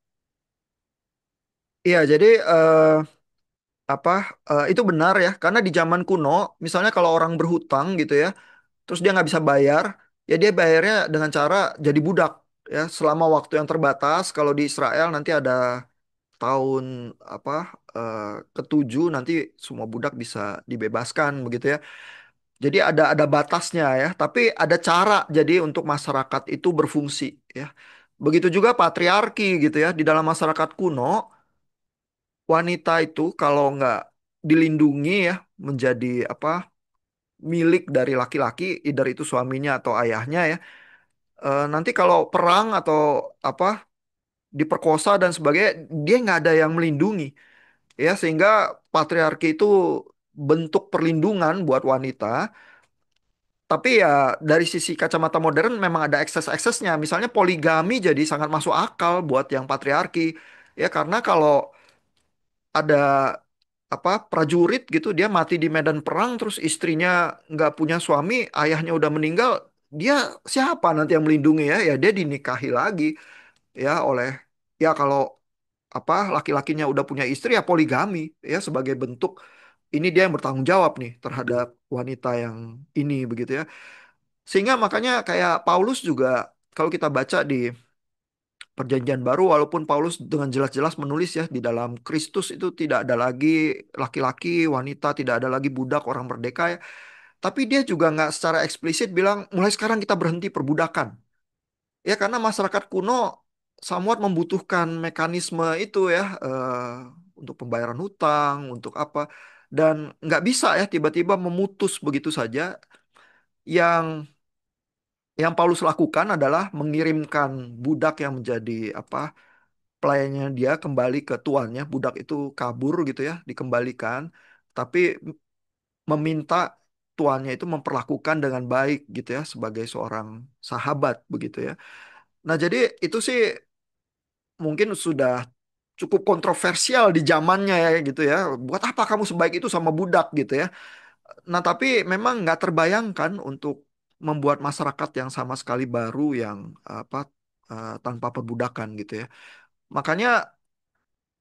Iya, jadi apa itu benar ya karena di zaman kuno misalnya kalau orang berhutang gitu ya terus dia nggak bisa bayar ya dia bayarnya dengan cara jadi budak ya selama waktu yang terbatas. Kalau di Israel nanti ada tahun apa eh, ketujuh nanti semua budak bisa dibebaskan begitu ya. Jadi ada batasnya ya, tapi ada cara jadi untuk masyarakat itu berfungsi ya. Begitu juga patriarki gitu ya. Di dalam masyarakat kuno, wanita itu kalau nggak dilindungi ya menjadi apa milik dari laki-laki, either itu suaminya atau ayahnya ya, Nanti kalau perang atau apa diperkosa dan sebagainya, dia nggak ada yang melindungi, ya sehingga patriarki itu bentuk perlindungan buat wanita. Tapi ya dari sisi kacamata modern memang ada ekses-eksesnya. Misalnya poligami jadi sangat masuk akal buat yang patriarki. Ya karena kalau ada apa prajurit gitu dia mati di medan perang terus istrinya nggak punya suami, ayahnya udah meninggal, dia siapa nanti yang melindungi ya? Ya dia dinikahi lagi ya oleh ya kalau apa laki-lakinya udah punya istri ya poligami ya sebagai bentuk ini dia yang bertanggung jawab nih terhadap wanita yang ini begitu ya. Sehingga makanya kayak Paulus juga kalau kita baca di Perjanjian Baru, walaupun Paulus dengan jelas-jelas menulis ya di dalam Kristus itu tidak ada lagi laki-laki, wanita, tidak ada lagi budak, orang merdeka ya. Tapi dia juga nggak secara eksplisit bilang mulai sekarang kita berhenti perbudakan. Ya karena masyarakat kuno somewhat membutuhkan mekanisme itu ya untuk pembayaran hutang, untuk apa. Dan nggak bisa ya tiba-tiba memutus begitu saja. Yang Paulus lakukan adalah mengirimkan budak yang menjadi apa pelayannya dia kembali ke tuannya. Budak itu kabur gitu ya, dikembalikan. Tapi meminta tuannya itu memperlakukan dengan baik gitu ya, sebagai seorang sahabat begitu ya. Nah, jadi itu sih mungkin sudah cukup kontroversial di zamannya ya gitu ya. Buat apa kamu sebaik itu sama budak gitu ya. Nah, tapi memang nggak terbayangkan untuk membuat masyarakat yang sama sekali baru yang apa tanpa perbudakan gitu ya. Makanya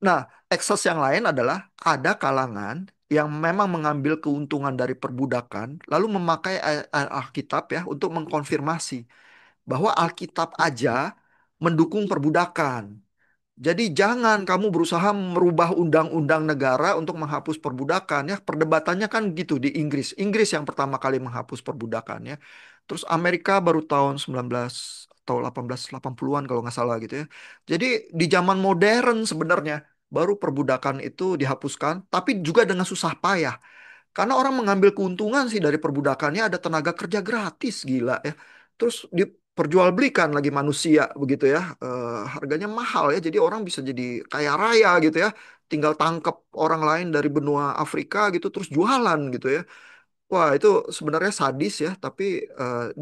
nah, ekses yang lain adalah ada kalangan yang memang mengambil keuntungan dari perbudakan, lalu memakai Alkitab ya untuk mengkonfirmasi bahwa Alkitab aja mendukung perbudakan. Jadi jangan kamu berusaha merubah undang-undang negara untuk menghapus perbudakan ya. Perdebatannya kan gitu di Inggris. Inggris yang pertama kali menghapus perbudakan ya. Terus Amerika baru tahun 19 atau 1880-an kalau nggak salah gitu ya. Jadi di zaman modern sebenarnya baru perbudakan itu dihapuskan, tapi juga dengan susah payah. Karena orang mengambil keuntungan sih dari perbudakannya ada tenaga kerja gratis gila ya. Terus diperjualbelikan lagi manusia begitu ya. Harganya mahal ya. Jadi orang bisa jadi kaya raya gitu ya. Tinggal tangkap orang lain dari benua Afrika gitu terus jualan gitu ya. Wah, itu sebenarnya sadis ya, tapi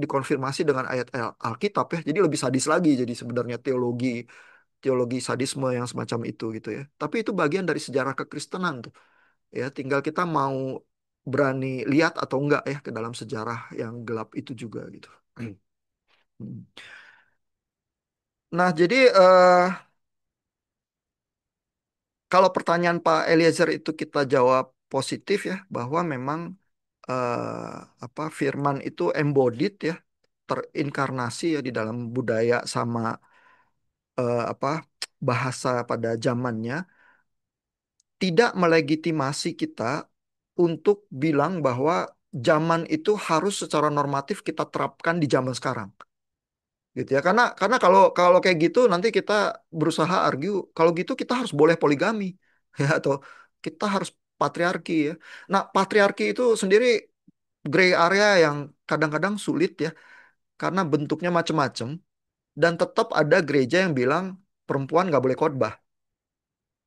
dikonfirmasi dengan ayat Alkitab ya. Jadi lebih sadis lagi jadi sebenarnya teologi teologi sadisme yang semacam itu gitu ya. Tapi itu bagian dari sejarah kekristenan tuh. Ya, tinggal kita mau berani lihat atau enggak ya ke dalam sejarah yang gelap itu juga gitu. Hmm. Nah, jadi kalau pertanyaan Pak Eliezer itu kita jawab positif ya, bahwa memang apa firman itu embodied ya, terinkarnasi ya di dalam budaya sama apa bahasa pada zamannya, tidak melegitimasi kita untuk bilang bahwa zaman itu harus secara normatif kita terapkan di zaman sekarang gitu ya karena kalau kalau kayak gitu nanti kita berusaha argue kalau gitu kita harus boleh poligami ya atau kita harus patriarki ya. Nah, patriarki itu sendiri gray area yang kadang-kadang sulit ya karena bentuknya macam-macam dan tetap ada gereja yang bilang perempuan nggak boleh khotbah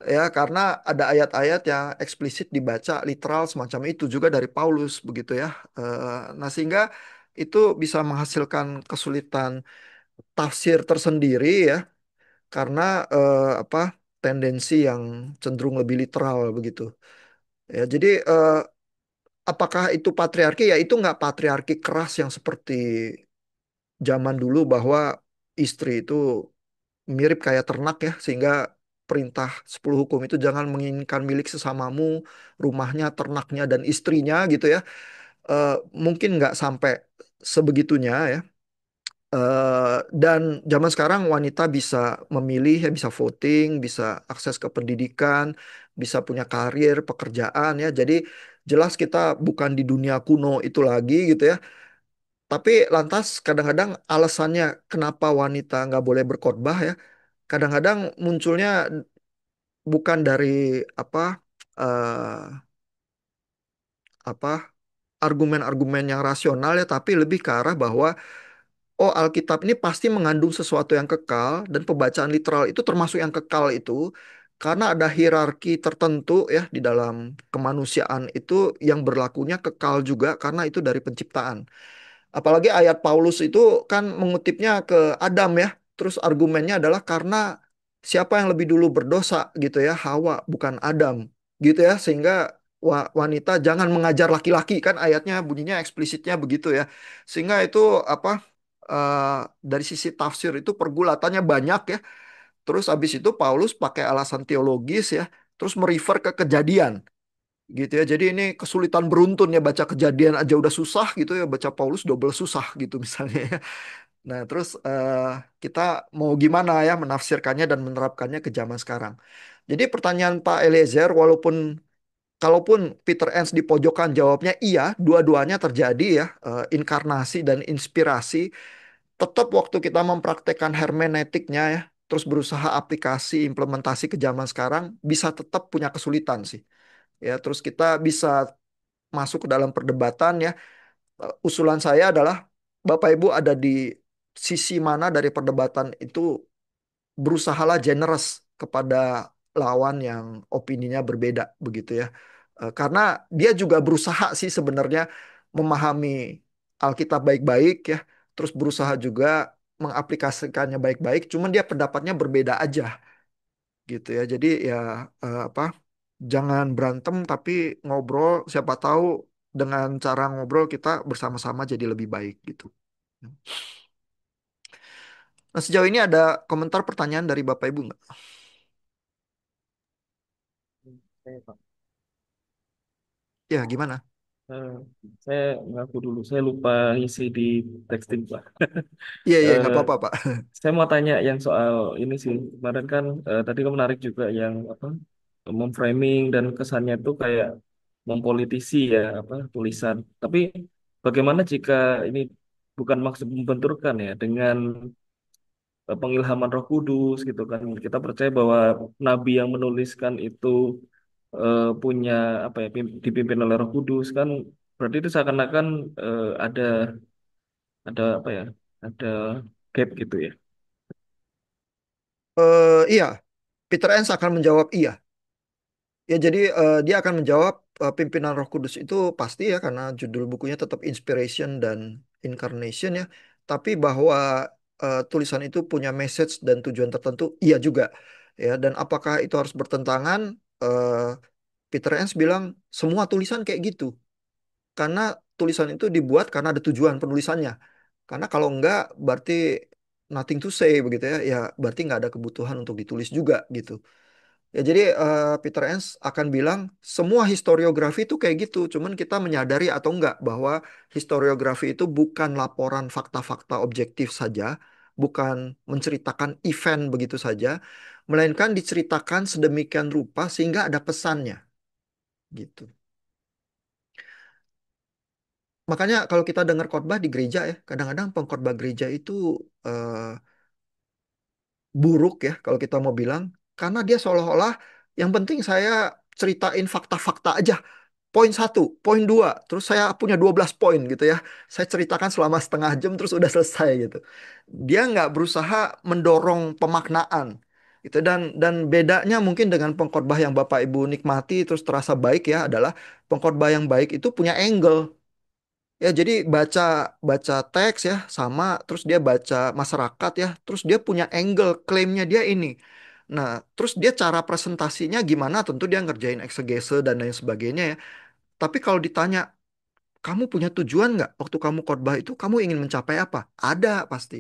ya karena ada ayat-ayat yang eksplisit dibaca literal semacam itu juga dari Paulus begitu ya. Nah, sehingga itu bisa menghasilkan kesulitan tafsir tersendiri ya karena apa tendensi yang cenderung lebih literal begitu ya. Jadi apakah itu patriarki ya itu nggak patriarki keras yang seperti zaman dulu bahwa istri itu mirip kayak ternak ya sehingga perintah 10 hukum itu jangan menginginkan milik sesamamu, rumahnya, ternaknya dan istrinya gitu ya. Eh, Mungkin nggak sampai sebegitunya ya. Dan zaman sekarang wanita bisa memilih ya bisa voting, bisa akses ke pendidikan, bisa punya karir, pekerjaan ya. Jadi jelas kita bukan di dunia kuno itu lagi gitu ya. Tapi lantas kadang-kadang alasannya kenapa wanita nggak boleh berkhotbah ya. Kadang-kadang munculnya bukan dari apa apa argumen-argumen yang rasional ya, tapi lebih ke arah bahwa oh Alkitab ini pasti mengandung sesuatu yang kekal dan pembacaan literal itu termasuk yang kekal itu karena ada hierarki tertentu ya di dalam kemanusiaan itu yang berlakunya kekal juga karena itu dari penciptaan. Apalagi ayat Paulus itu kan mengutipnya ke Adam ya. Terus argumennya adalah karena siapa yang lebih dulu berdosa gitu ya, Hawa bukan Adam gitu ya. Sehingga wanita jangan mengajar laki-laki kan ayatnya bunyinya eksplisitnya begitu ya. Sehingga itu apa eh, dari sisi tafsir itu pergulatannya banyak ya. Terus habis itu Paulus pakai alasan teologis ya. Terus merefer ke kejadian gitu ya. Jadi ini kesulitan beruntun ya baca kejadian aja udah susah gitu ya baca Paulus double susah gitu misalnya ya. Nah, terus kita mau gimana ya menafsirkannya dan menerapkannya ke zaman sekarang. Jadi pertanyaan Pak Eliezer walaupun kalaupun Peter Enns di pojokan jawabnya iya, dua-duanya terjadi ya, inkarnasi dan inspirasi, tetap waktu kita mempraktekkan hermeneutiknya ya, terus berusaha aplikasi implementasi ke zaman sekarang bisa tetap punya kesulitan sih. Ya, terus kita bisa masuk ke dalam perdebatan ya. Usulan saya adalah Bapak Ibu ada di sisi mana dari perdebatan itu berusahalah generous kepada lawan yang opininya berbeda begitu ya. Karena dia juga berusaha sih sebenarnya memahami Alkitab baik-baik ya, terus berusaha juga mengaplikasikannya baik-baik, cuman dia pendapatnya berbeda aja gitu ya. Jadi ya apa? Jangan berantem tapi ngobrol siapa tahu dengan cara ngobrol kita bersama-sama jadi lebih baik gitu. Nah, sejauh ini ada komentar pertanyaan dari Bapak Ibu nggak? Saya, Pak. Ya, gimana? Eh, saya ngaku dulu, saya lupa isi di texting, Pak. Iya, iya, nggak Eh, apa-apa, Pak. saya mau tanya yang soal ini sih. Kemarin kan tadi kan menarik juga yang apa memframing dan kesannya itu kayak mempolitisi ya apa tulisan. Tapi bagaimana jika ini bukan maksud membenturkan ya dengan pengilhaman Roh Kudus gitu kan. Kita percaya bahwa nabi yang menuliskan itu punya apa ya dipimpin oleh Roh Kudus kan berarti itu seakan-akan ada apa ya ada gap gitu ya. Iya, Peter Enns akan menjawab iya. Ya, jadi dia akan menjawab pimpinan Roh Kudus itu pasti ya karena judul bukunya tetap Inspiration dan Incarnation ya. Tapi bahwa tulisan itu punya message dan tujuan tertentu, iya juga. Ya, dan apakah itu harus bertentangan? Eh, Peter Enns bilang semua tulisan kayak gitu. Karena tulisan itu dibuat karena ada tujuan penulisannya. Karena kalau enggak berarti nothing to say begitu ya. Ya berarti nggak ada kebutuhan untuk ditulis juga gitu. Ya jadi Peter Enns akan bilang semua historiografi itu kayak gitu. Cuman kita menyadari atau enggak bahwa historiografi itu bukan laporan fakta-fakta objektif saja, bukan menceritakan event begitu saja, melainkan diceritakan sedemikian rupa sehingga ada pesannya gitu. Makanya kalau kita dengar khotbah di gereja ya, kadang-kadang pengkhotbah gereja itu eh, buruk ya kalau kita mau bilang, karena dia seolah-olah yang penting saya ceritain fakta-fakta aja. Poin satu, poin dua, terus saya punya 12 poin gitu ya. Saya ceritakan selama setengah jam terus udah selesai gitu. Dia nggak berusaha mendorong pemaknaan gitu dan bedanya mungkin dengan pengkhotbah yang Bapak Ibu nikmati terus terasa baik ya adalah pengkhotbah yang baik itu punya angle. Ya, jadi baca baca teks ya sama terus dia baca masyarakat ya, terus dia punya angle klaimnya dia ini. Nah, terus dia cara presentasinya gimana? Tentu dia ngerjain eksegese dan lain sebagainya ya. Tapi kalau ditanya, kamu punya tujuan nggak waktu kamu khotbah itu? Kamu ingin mencapai apa? Ada pasti.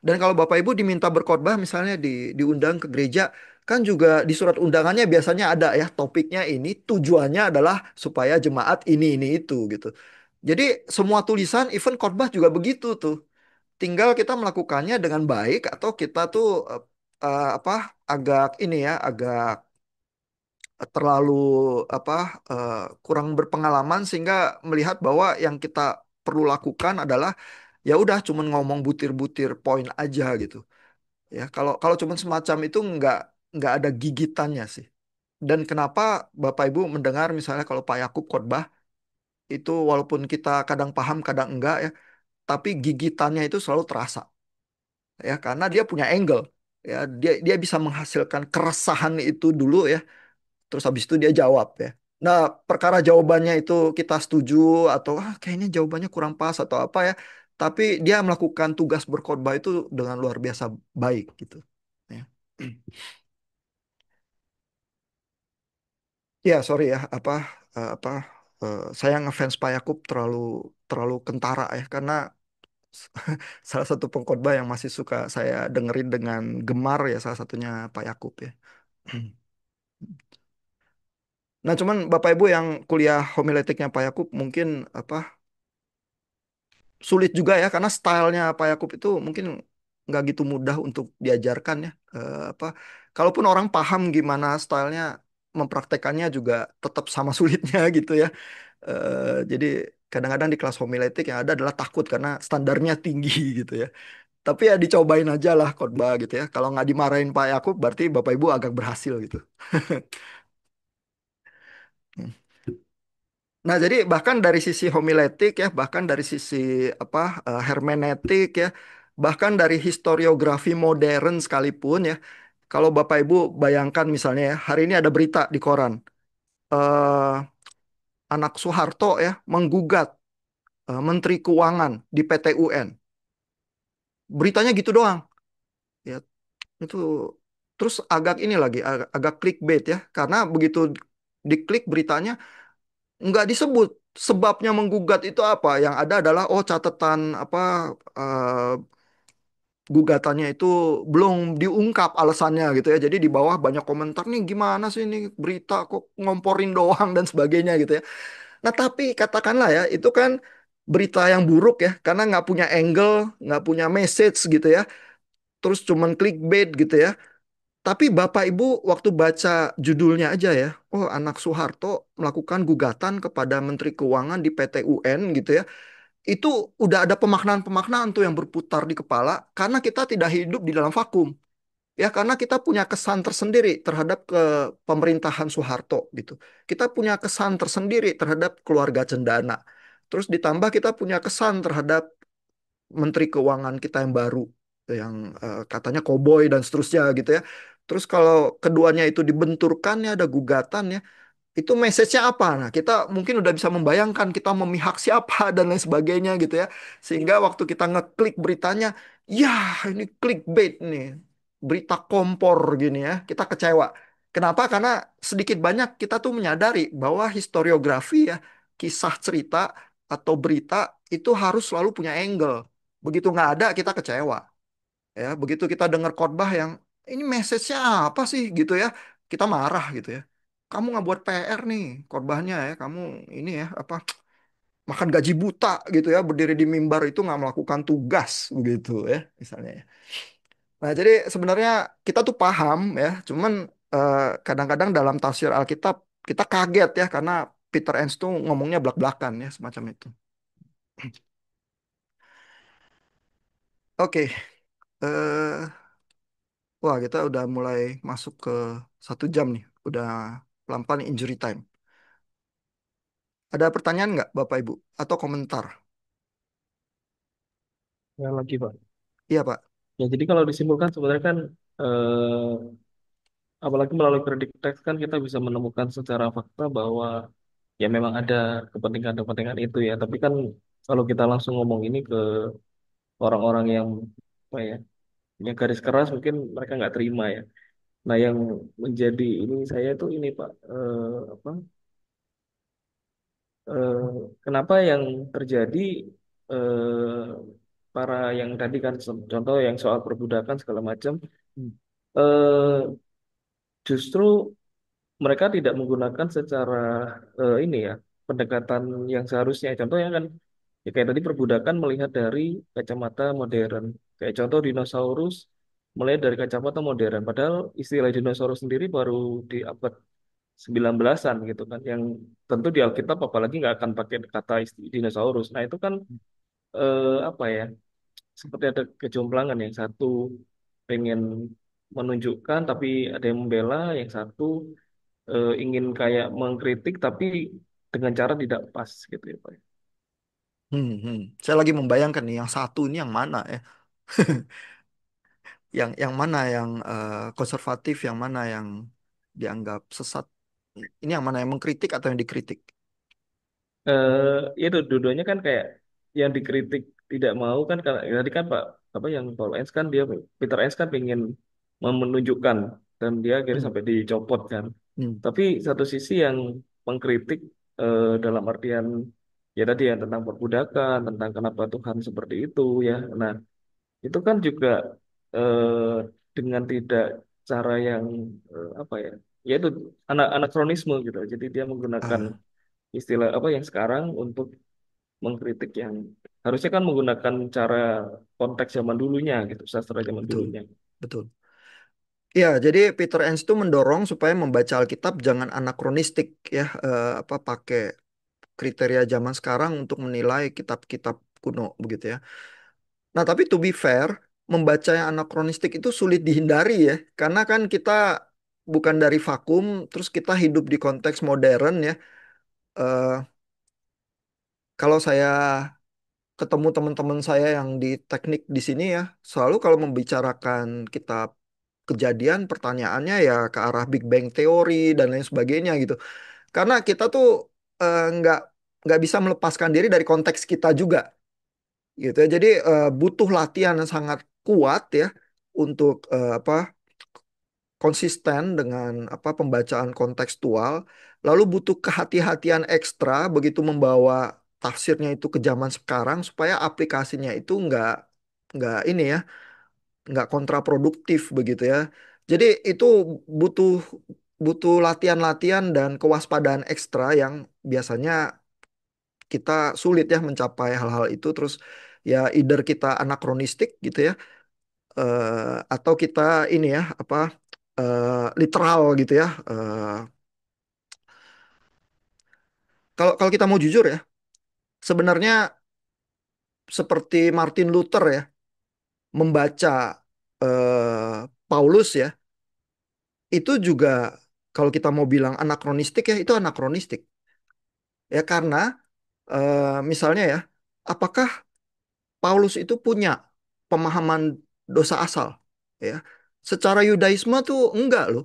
Dan kalau Bapak Ibu diminta berkhotbah misalnya diundang ke gereja, kan juga di surat undangannya biasanya ada ya topiknya ini tujuannya adalah supaya jemaat ini itu gitu. Jadi semua tulisan event khotbah juga begitu tuh. Tinggal kita melakukannya dengan baik atau kita tuh apa agak ini ya agak terlalu apa kurang berpengalaman sehingga melihat bahwa yang kita perlu lakukan adalah ya udah cuman ngomong butir-butir poin aja gitu. Ya, kalau kalau cuman semacam itu nggak ada gigitannya sih. Dan kenapa Bapak Ibu mendengar misalnya kalau Pak Yakub khotbah itu walaupun kita kadang paham kadang enggak ya, tapi gigitannya itu selalu terasa, ya, karena dia punya angle, ya, dia bisa menghasilkan keresahan itu dulu, ya, terus habis itu dia jawab, ya. Nah, perkara jawabannya itu kita setuju atau kayaknya jawabannya kurang pas atau apa, ya, tapi dia melakukan tugas berkhotbah itu dengan luar biasa baik gitu. Ya. Ya, sorry ya, saya ngefans Pak Yakub terlalu terlalu kentara, ya, karena salah satu pengkhotbah yang masih suka saya dengerin dengan gemar, ya, salah satunya Pak Yakub, ya. Nah, cuman Bapak Ibu yang kuliah homiletiknya Pak Yakub mungkin apa sulit juga, ya, karena stylenya Pak Yakub itu mungkin nggak gitu mudah untuk diajarkan, ya. Apa kalaupun orang paham gimana stylenya, mempraktekannya juga tetap sama sulitnya gitu, ya. Jadi kadang-kadang di kelas homiletik yang ada adalah takut karena standarnya tinggi gitu, ya. Tapi ya dicobain aja lah khotbah gitu, ya. Kalau nggak dimarahin Pak Yakub berarti Bapak Ibu agak berhasil gitu. Nah, jadi bahkan dari sisi homiletik, ya, bahkan dari sisi hermeneutik, ya, bahkan dari historiografi modern sekalipun, ya. Kalau Bapak Ibu bayangkan misalnya, ya, hari ini ada berita di koran, eh, anak Soeharto, ya, menggugat Menteri Keuangan di PT UN. Beritanya gitu doang, ya. Itu terus agak ini lagi agak clickbait, ya, karena begitu diklik beritanya nggak disebut sebabnya menggugat itu apa. Yang ada adalah catatan eh, gugatannya itu belum diungkap alasannya gitu, ya. Jadi di bawah banyak komentar nih, gimana sih ini berita kok ngomporin doang dan sebagainya gitu, ya. Nah, tapi katakanlah, ya, itu kan berita yang buruk, ya, karena nggak punya angle, nggak punya message gitu, ya. Terus cuman clickbait gitu, ya. Tapi Bapak Ibu waktu baca judulnya aja, ya, oh, anak Soeharto melakukan gugatan kepada Menteri Keuangan di PT UN gitu, ya. Itu udah ada pemaknaan-pemaknaan tuh yang berputar di kepala karena kita tidak hidup di dalam vakum. Ya, karena kita punya kesan tersendiri terhadap ke pemerintahan Soeharto gitu. Kita punya kesan tersendiri terhadap keluarga Cendana. Terus ditambah kita punya kesan terhadap Menteri Keuangan kita yang baru, yang katanya koboi dan seterusnya gitu, ya. Terus kalau keduanya itu dibenturkan, ya, ada gugatan, ya, itu message-nya apa? Nah, kita mungkin udah bisa membayangkan kita memihak siapa dan lain sebagainya gitu, ya. Sehingga waktu kita ngeklik beritanya, ya, ini clickbait nih. Berita kompor gini, ya. Kita kecewa. Kenapa? Karena sedikit banyak kita tuh menyadari bahwa historiografi, ya, kisah cerita atau berita itu harus selalu punya angle. Begitu nggak ada, kita kecewa. Ya, begitu kita dengar khotbah yang ini message-nya apa sih gitu, ya, kita marah gitu, ya. Kamu nggak buat PR nih khotbahnya, ya, kamu ini, ya, makan gaji buta gitu, ya, berdiri di mimbar itu nggak melakukan tugas begitu, ya, misalnya, ya. Nah, jadi sebenarnya kita tuh paham, ya, cuman kadang-kadang dalam tafsir Alkitab kita kaget, ya, karena Peter Enns tuh ngomongnya blak-blakan, ya, semacam itu. Oke. eh Wah, kita udah mulai masuk ke 1 jam nih. Udah pelan-pelan injury time. Ada pertanyaan nggak, Bapak Ibu? Atau komentar? Ya lagi Pak. Iya, Pak. Ya jadi kalau disimpulkan sebenarnya kan apalagi melalui kredit teks kan kita bisa menemukan secara fakta bahwa ya memang ada kepentingan-kepentingan itu ya. Tapi kan kalau kita langsung ngomong ini ke orang-orang yang apa ya, punya garis keras mungkin mereka nggak terima ya. Nah yang menjadi ini saya tuh ini Pak apa eh, kenapa yang terjadi para yang tadi kan contoh yang soal perbudakan segala macam Hmm. eh, justru mereka tidak menggunakan secara ini ya pendekatan yang seharusnya. Contohnya kan ya kayak tadi perbudakan melihat dari kacamata modern. Kayak contoh dinosaurus melihat dari kacamata modern. Padahal istilah dinosaurus sendiri baru di abad 19-an gitu kan. Yang tentu di Alkitab apalagi nggak akan pakai kata dinosaurus. Nah itu kan apa ya? Seperti ada kejomplangan yang satu pengen menunjukkan tapi ada yang membela, yang satu ingin kayak mengkritik tapi dengan cara tidak pas gitu ya Pak. Saya lagi membayangkan nih yang satu ini yang mana ya? Yang mana yang konservatif, yang mana yang dianggap sesat? Ini yang mana yang mengkritik atau yang dikritik? Itu dua-duanya kan kayak yang dikritik tidak mau kan karena tadi kan Pak apa yang Paul Ernst kan dia Peter Ernst kan ingin menunjukkan dan dia akhirnya Hmm, sampai dicopot kan. hmm, Tapi satu sisi yang mengkritik dalam artian ya tadi yang tentang perbudakan, tentang kenapa Tuhan seperti itu ya. Nah, itu kan juga dengan tidak cara yang apa ya? Yaitu anakronisme gitu. Jadi dia menggunakan ah, istilah apa yang sekarang untuk mengkritik yang harusnya kan menggunakan cara konteks zaman dulunya gitu, sastra zaman betul, dulunya. betul. Ya, jadi Peter Enns itu mendorong supaya membaca Alkitab jangan anakronistik ya, apa pakai kriteria zaman sekarang untuk menilai kitab-kitab kuno begitu ya. Nah, tapi to be fair, membaca yang anakronistik itu sulit dihindari ya, karena kan kita bukan dari vakum, terus kita hidup di konteks modern ya. Eh, Kalau saya ketemu teman-teman saya yang di teknik di sini ya, selalu kalau membicarakan kitab kejadian, pertanyaannya ya ke arah Big Bang Theory dan lain sebagainya gitu. Karena kita tuh nggak bisa melepaskan diri dari konteks kita juga gitu ya. Jadi butuh latihan yang sangat kuat ya untuk apa konsisten dengan apa pembacaan kontekstual, lalu butuh kehati-hatian ekstra begitu membawa tafsirnya itu ke zaman sekarang supaya aplikasinya itu nggak ini ya nggak kontraproduktif begitu ya. Jadi itu butuh butuh latihan-latihan dan kewaspadaan ekstra yang biasanya kita sulit ya mencapai hal-hal itu terus ya either kita anakronistik gitu ya atau kita ini ya apa literal gitu ya. Kalau kalau kita mau jujur ya, sebenarnya seperti Martin Luther ya membaca Paulus ya, itu juga kalau kita mau bilang anakronistik ya itu anakronistik ya karena misalnya ya, apakah Paulus itu punya pemahaman dosa asal ya? Secara Yudaisme tuh enggak loh.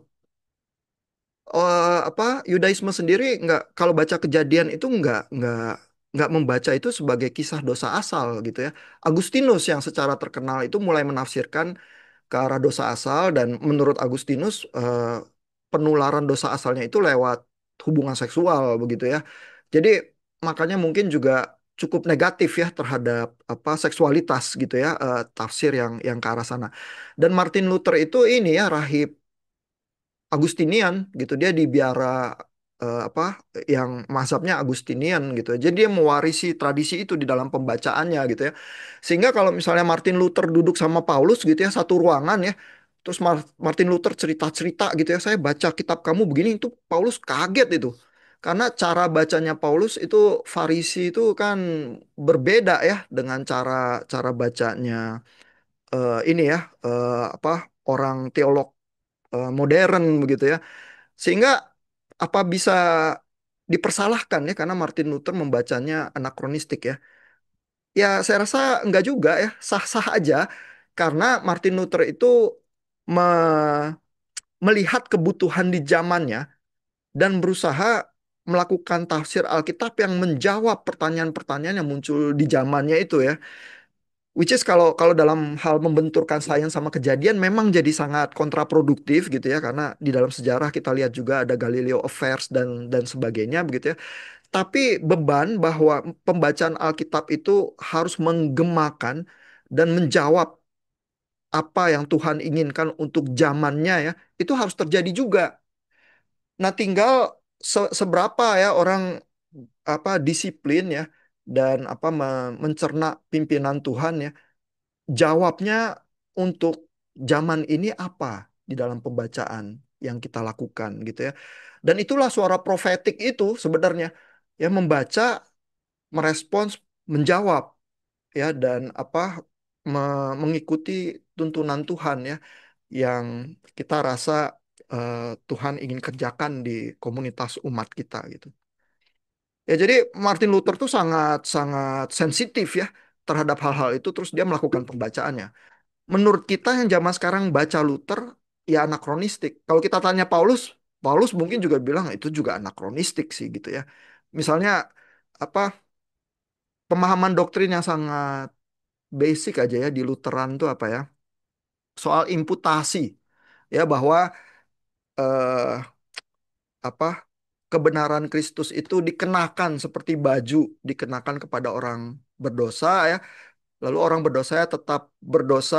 Apa Yudaisme sendiri nggak kalau baca kejadian itu nggak membaca itu sebagai kisah dosa asal gitu ya. Agustinus yang secara terkenal itu mulai menafsirkan ke arah dosa asal dan menurut Agustinus penularan dosa asalnya itu lewat hubungan seksual begitu ya. Jadi makanya mungkin juga cukup negatif ya terhadap apa seksualitas gitu ya tafsir yang ke arah sana. Dan Martin Luther itu ini ya rahib Agustinian gitu dia di biara apa yang mazhabnya Agustinian gitu. Jadi dia mewarisi tradisi itu di dalam pembacaannya gitu ya. Sehingga kalau misalnya Martin Luther duduk sama Paulus gitu ya satu ruangan ya. Terus Martin Luther cerita-cerita gitu ya, saya baca kitab kamu begini itu Paulus kaget itu. Karena cara bacanya Paulus itu Farisi itu kan berbeda ya dengan cara cara bacanya ini ya apa orang teolog modern begitu ya. Sehingga apa bisa dipersalahkan ya karena Martin Luther membacanya anakronistik ya. Ya saya rasa enggak juga ya, sah-sah aja karena Martin Luther itu me- melihat kebutuhan di zamannya dan berusaha melakukan tafsir Alkitab yang menjawab pertanyaan-pertanyaan yang muncul di zamannya itu ya. Which is kalau kalau dalam hal membenturkan sains sama kejadian memang jadi sangat kontraproduktif gitu ya karena di dalam sejarah kita lihat juga ada Galileo Affairs dan sebagainya begitu ya. Tapi beban bahwa pembacaan Alkitab itu harus menggemakan dan menjawab apa yang Tuhan inginkan untuk zamannya ya, itu harus terjadi juga. Nah, tinggal seberapa ya orang apa disiplin ya dan apa mencerna pimpinan Tuhan ya. Jawabnya untuk zaman ini apa di dalam pembacaan yang kita lakukan gitu ya. Dan itulah suara profetik itu sebenarnya ya membaca, merespons, menjawab ya dan apa mengikuti tuntunan Tuhan ya yang kita rasa Tuhan ingin kerjakan di komunitas umat kita gitu. Ya, jadi Martin Luther tuh sangat sangat sensitif ya terhadap hal-hal itu, terus dia melakukan pembacaannya. Menurut kita yang zaman sekarang baca Luther ya anakronistik. Kalau kita tanya Paulus, Paulus mungkin juga bilang itu juga anakronistik sih gitu ya. Misalnya apa pemahaman doktrin yang sangat basic aja ya di Lutheran tuh apa ya? Soal imputasi ya bahwa eh, apa kebenaran Kristus itu dikenakan seperti baju dikenakan kepada orang berdosa ya. Lalu orang berdosa ya tetap berdosa,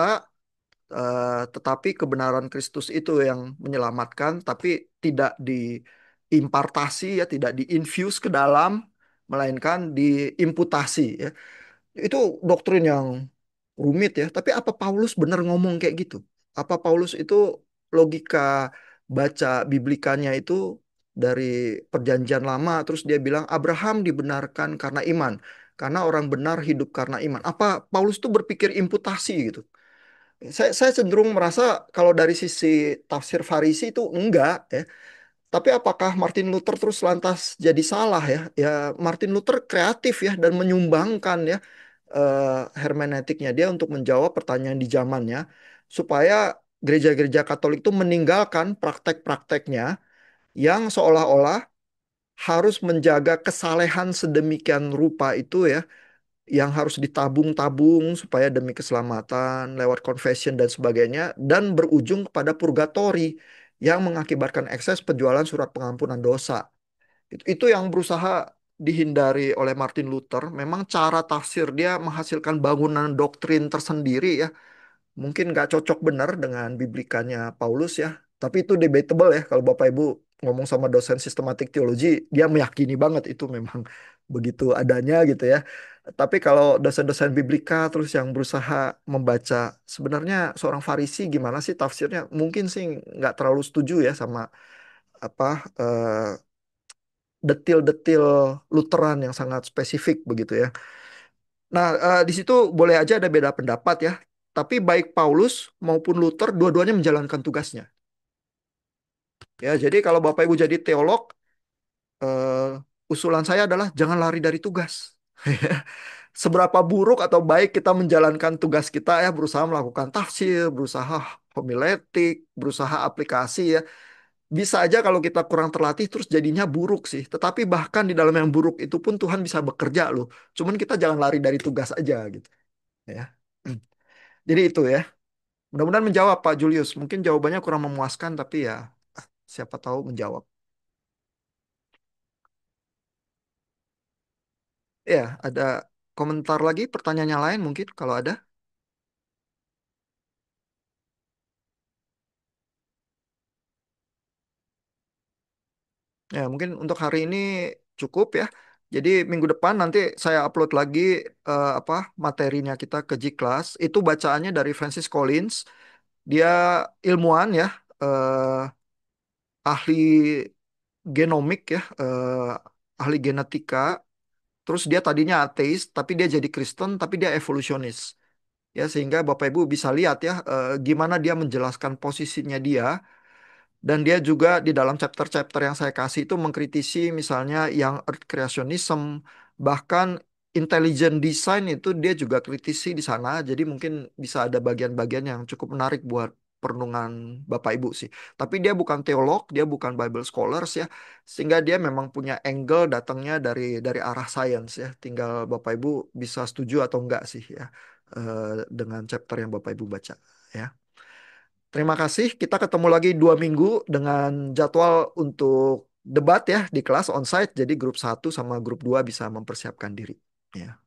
tetapi kebenaran Kristus itu yang menyelamatkan, tapi tidak diimpartasi ya, tidak diinfuse ke dalam, melainkan diimputasi ya. Itu doktrin yang rumit ya. Tapi apa Paulus benar ngomong kayak gitu? Apa Paulus itu logika baca biblikanya itu dari perjanjian lama terus dia bilang Abraham dibenarkan karena iman. Karena orang benar hidup karena iman. Apa Paulus tuh berpikir imputasi gitu? Saya cenderung merasa kalau dari sisi tafsir Farisi itu enggak ya. Tapi apakah Martin Luther terus lantas jadi salah ya? Ya Martin Luther kreatif ya dan menyumbangkan ya hermeneutiknya dia untuk menjawab pertanyaan di zamannya supaya gereja-gereja Katolik itu meninggalkan praktek-prakteknya yang seolah-olah harus menjaga kesalehan sedemikian rupa itu ya yang harus ditabung-tabung supaya demi keselamatan lewat confession dan sebagainya dan berujung kepada purgatori yang mengakibatkan ekses penjualan surat pengampunan dosa. Itu yang berusaha dihindari oleh Martin Luther. Memang cara tafsir dia menghasilkan bangunan doktrin tersendiri ya. Mungkin nggak cocok benar dengan biblikanya Paulus ya. Tapi itu debatable ya. Kalau Bapak Ibu ngomong sama dosen sistematik teologi, dia meyakini banget itu memang begitu adanya gitu ya. Tapi kalau dosen-dosen biblika terus yang berusaha membaca sebenarnya seorang Farisi gimana sih tafsirnya? Mungkin sih nggak terlalu setuju ya sama apa detil-detil Lutheran yang sangat spesifik begitu ya. Nah, di situ boleh aja ada beda pendapat ya. Tapi baik Paulus maupun Luther dua-duanya menjalankan tugasnya. Ya, jadi kalau Bapak Ibu jadi teolog, usulan saya adalah jangan lari dari tugas. Seberapa buruk atau baik kita menjalankan tugas kita ya, berusaha melakukan tafsir, berusaha homiletik, berusaha aplikasi ya. Bisa aja kalau kita kurang terlatih terus jadinya buruk sih. Tetapi bahkan di dalam yang buruk itu pun Tuhan bisa bekerja loh. Cuman kita jangan lari dari tugas aja gitu ya. Jadi itu ya. Mudah-mudahan menjawab Pak Julius. Mungkin jawabannya kurang memuaskan tapi ya siapa tahu menjawab. Ya, ada komentar lagi, pertanyaannya lain mungkin kalau ada. Ya, mungkin untuk hari ini cukup ya. Jadi minggu depan nanti saya upload lagi apa materinya kita ke G-Class. Itu bacaannya dari Francis Collins. Dia ilmuwan ya, ahli genomik ya, ahli genetika. Terus dia tadinya ateis, tapi dia jadi Kristen, tapi dia evolusionis. Ya, sehingga Bapak Ibu bisa lihat ya gimana dia menjelaskan posisinya dia. Dan dia juga di dalam chapter-chapter yang saya kasih itu mengkritisi misalnya yang Earth Creationism, bahkan intelligent design itu dia juga kritisi di sana. Jadi mungkin bisa ada bagian-bagian yang cukup menarik buat perenungan Bapak Ibu sih. Tapi dia bukan teolog, dia bukan Bible scholars ya, sehingga dia memang punya angle datangnya dari arah science ya. Tinggal Bapak Ibu bisa setuju atau enggak sih ya dengan chapter yang Bapak Ibu baca ya. Terima kasih. Kita ketemu lagi 2 minggu dengan jadwal untuk debat ya di kelas onsite. Jadi grup 1 sama grup 2 bisa mempersiapkan diri. Ya.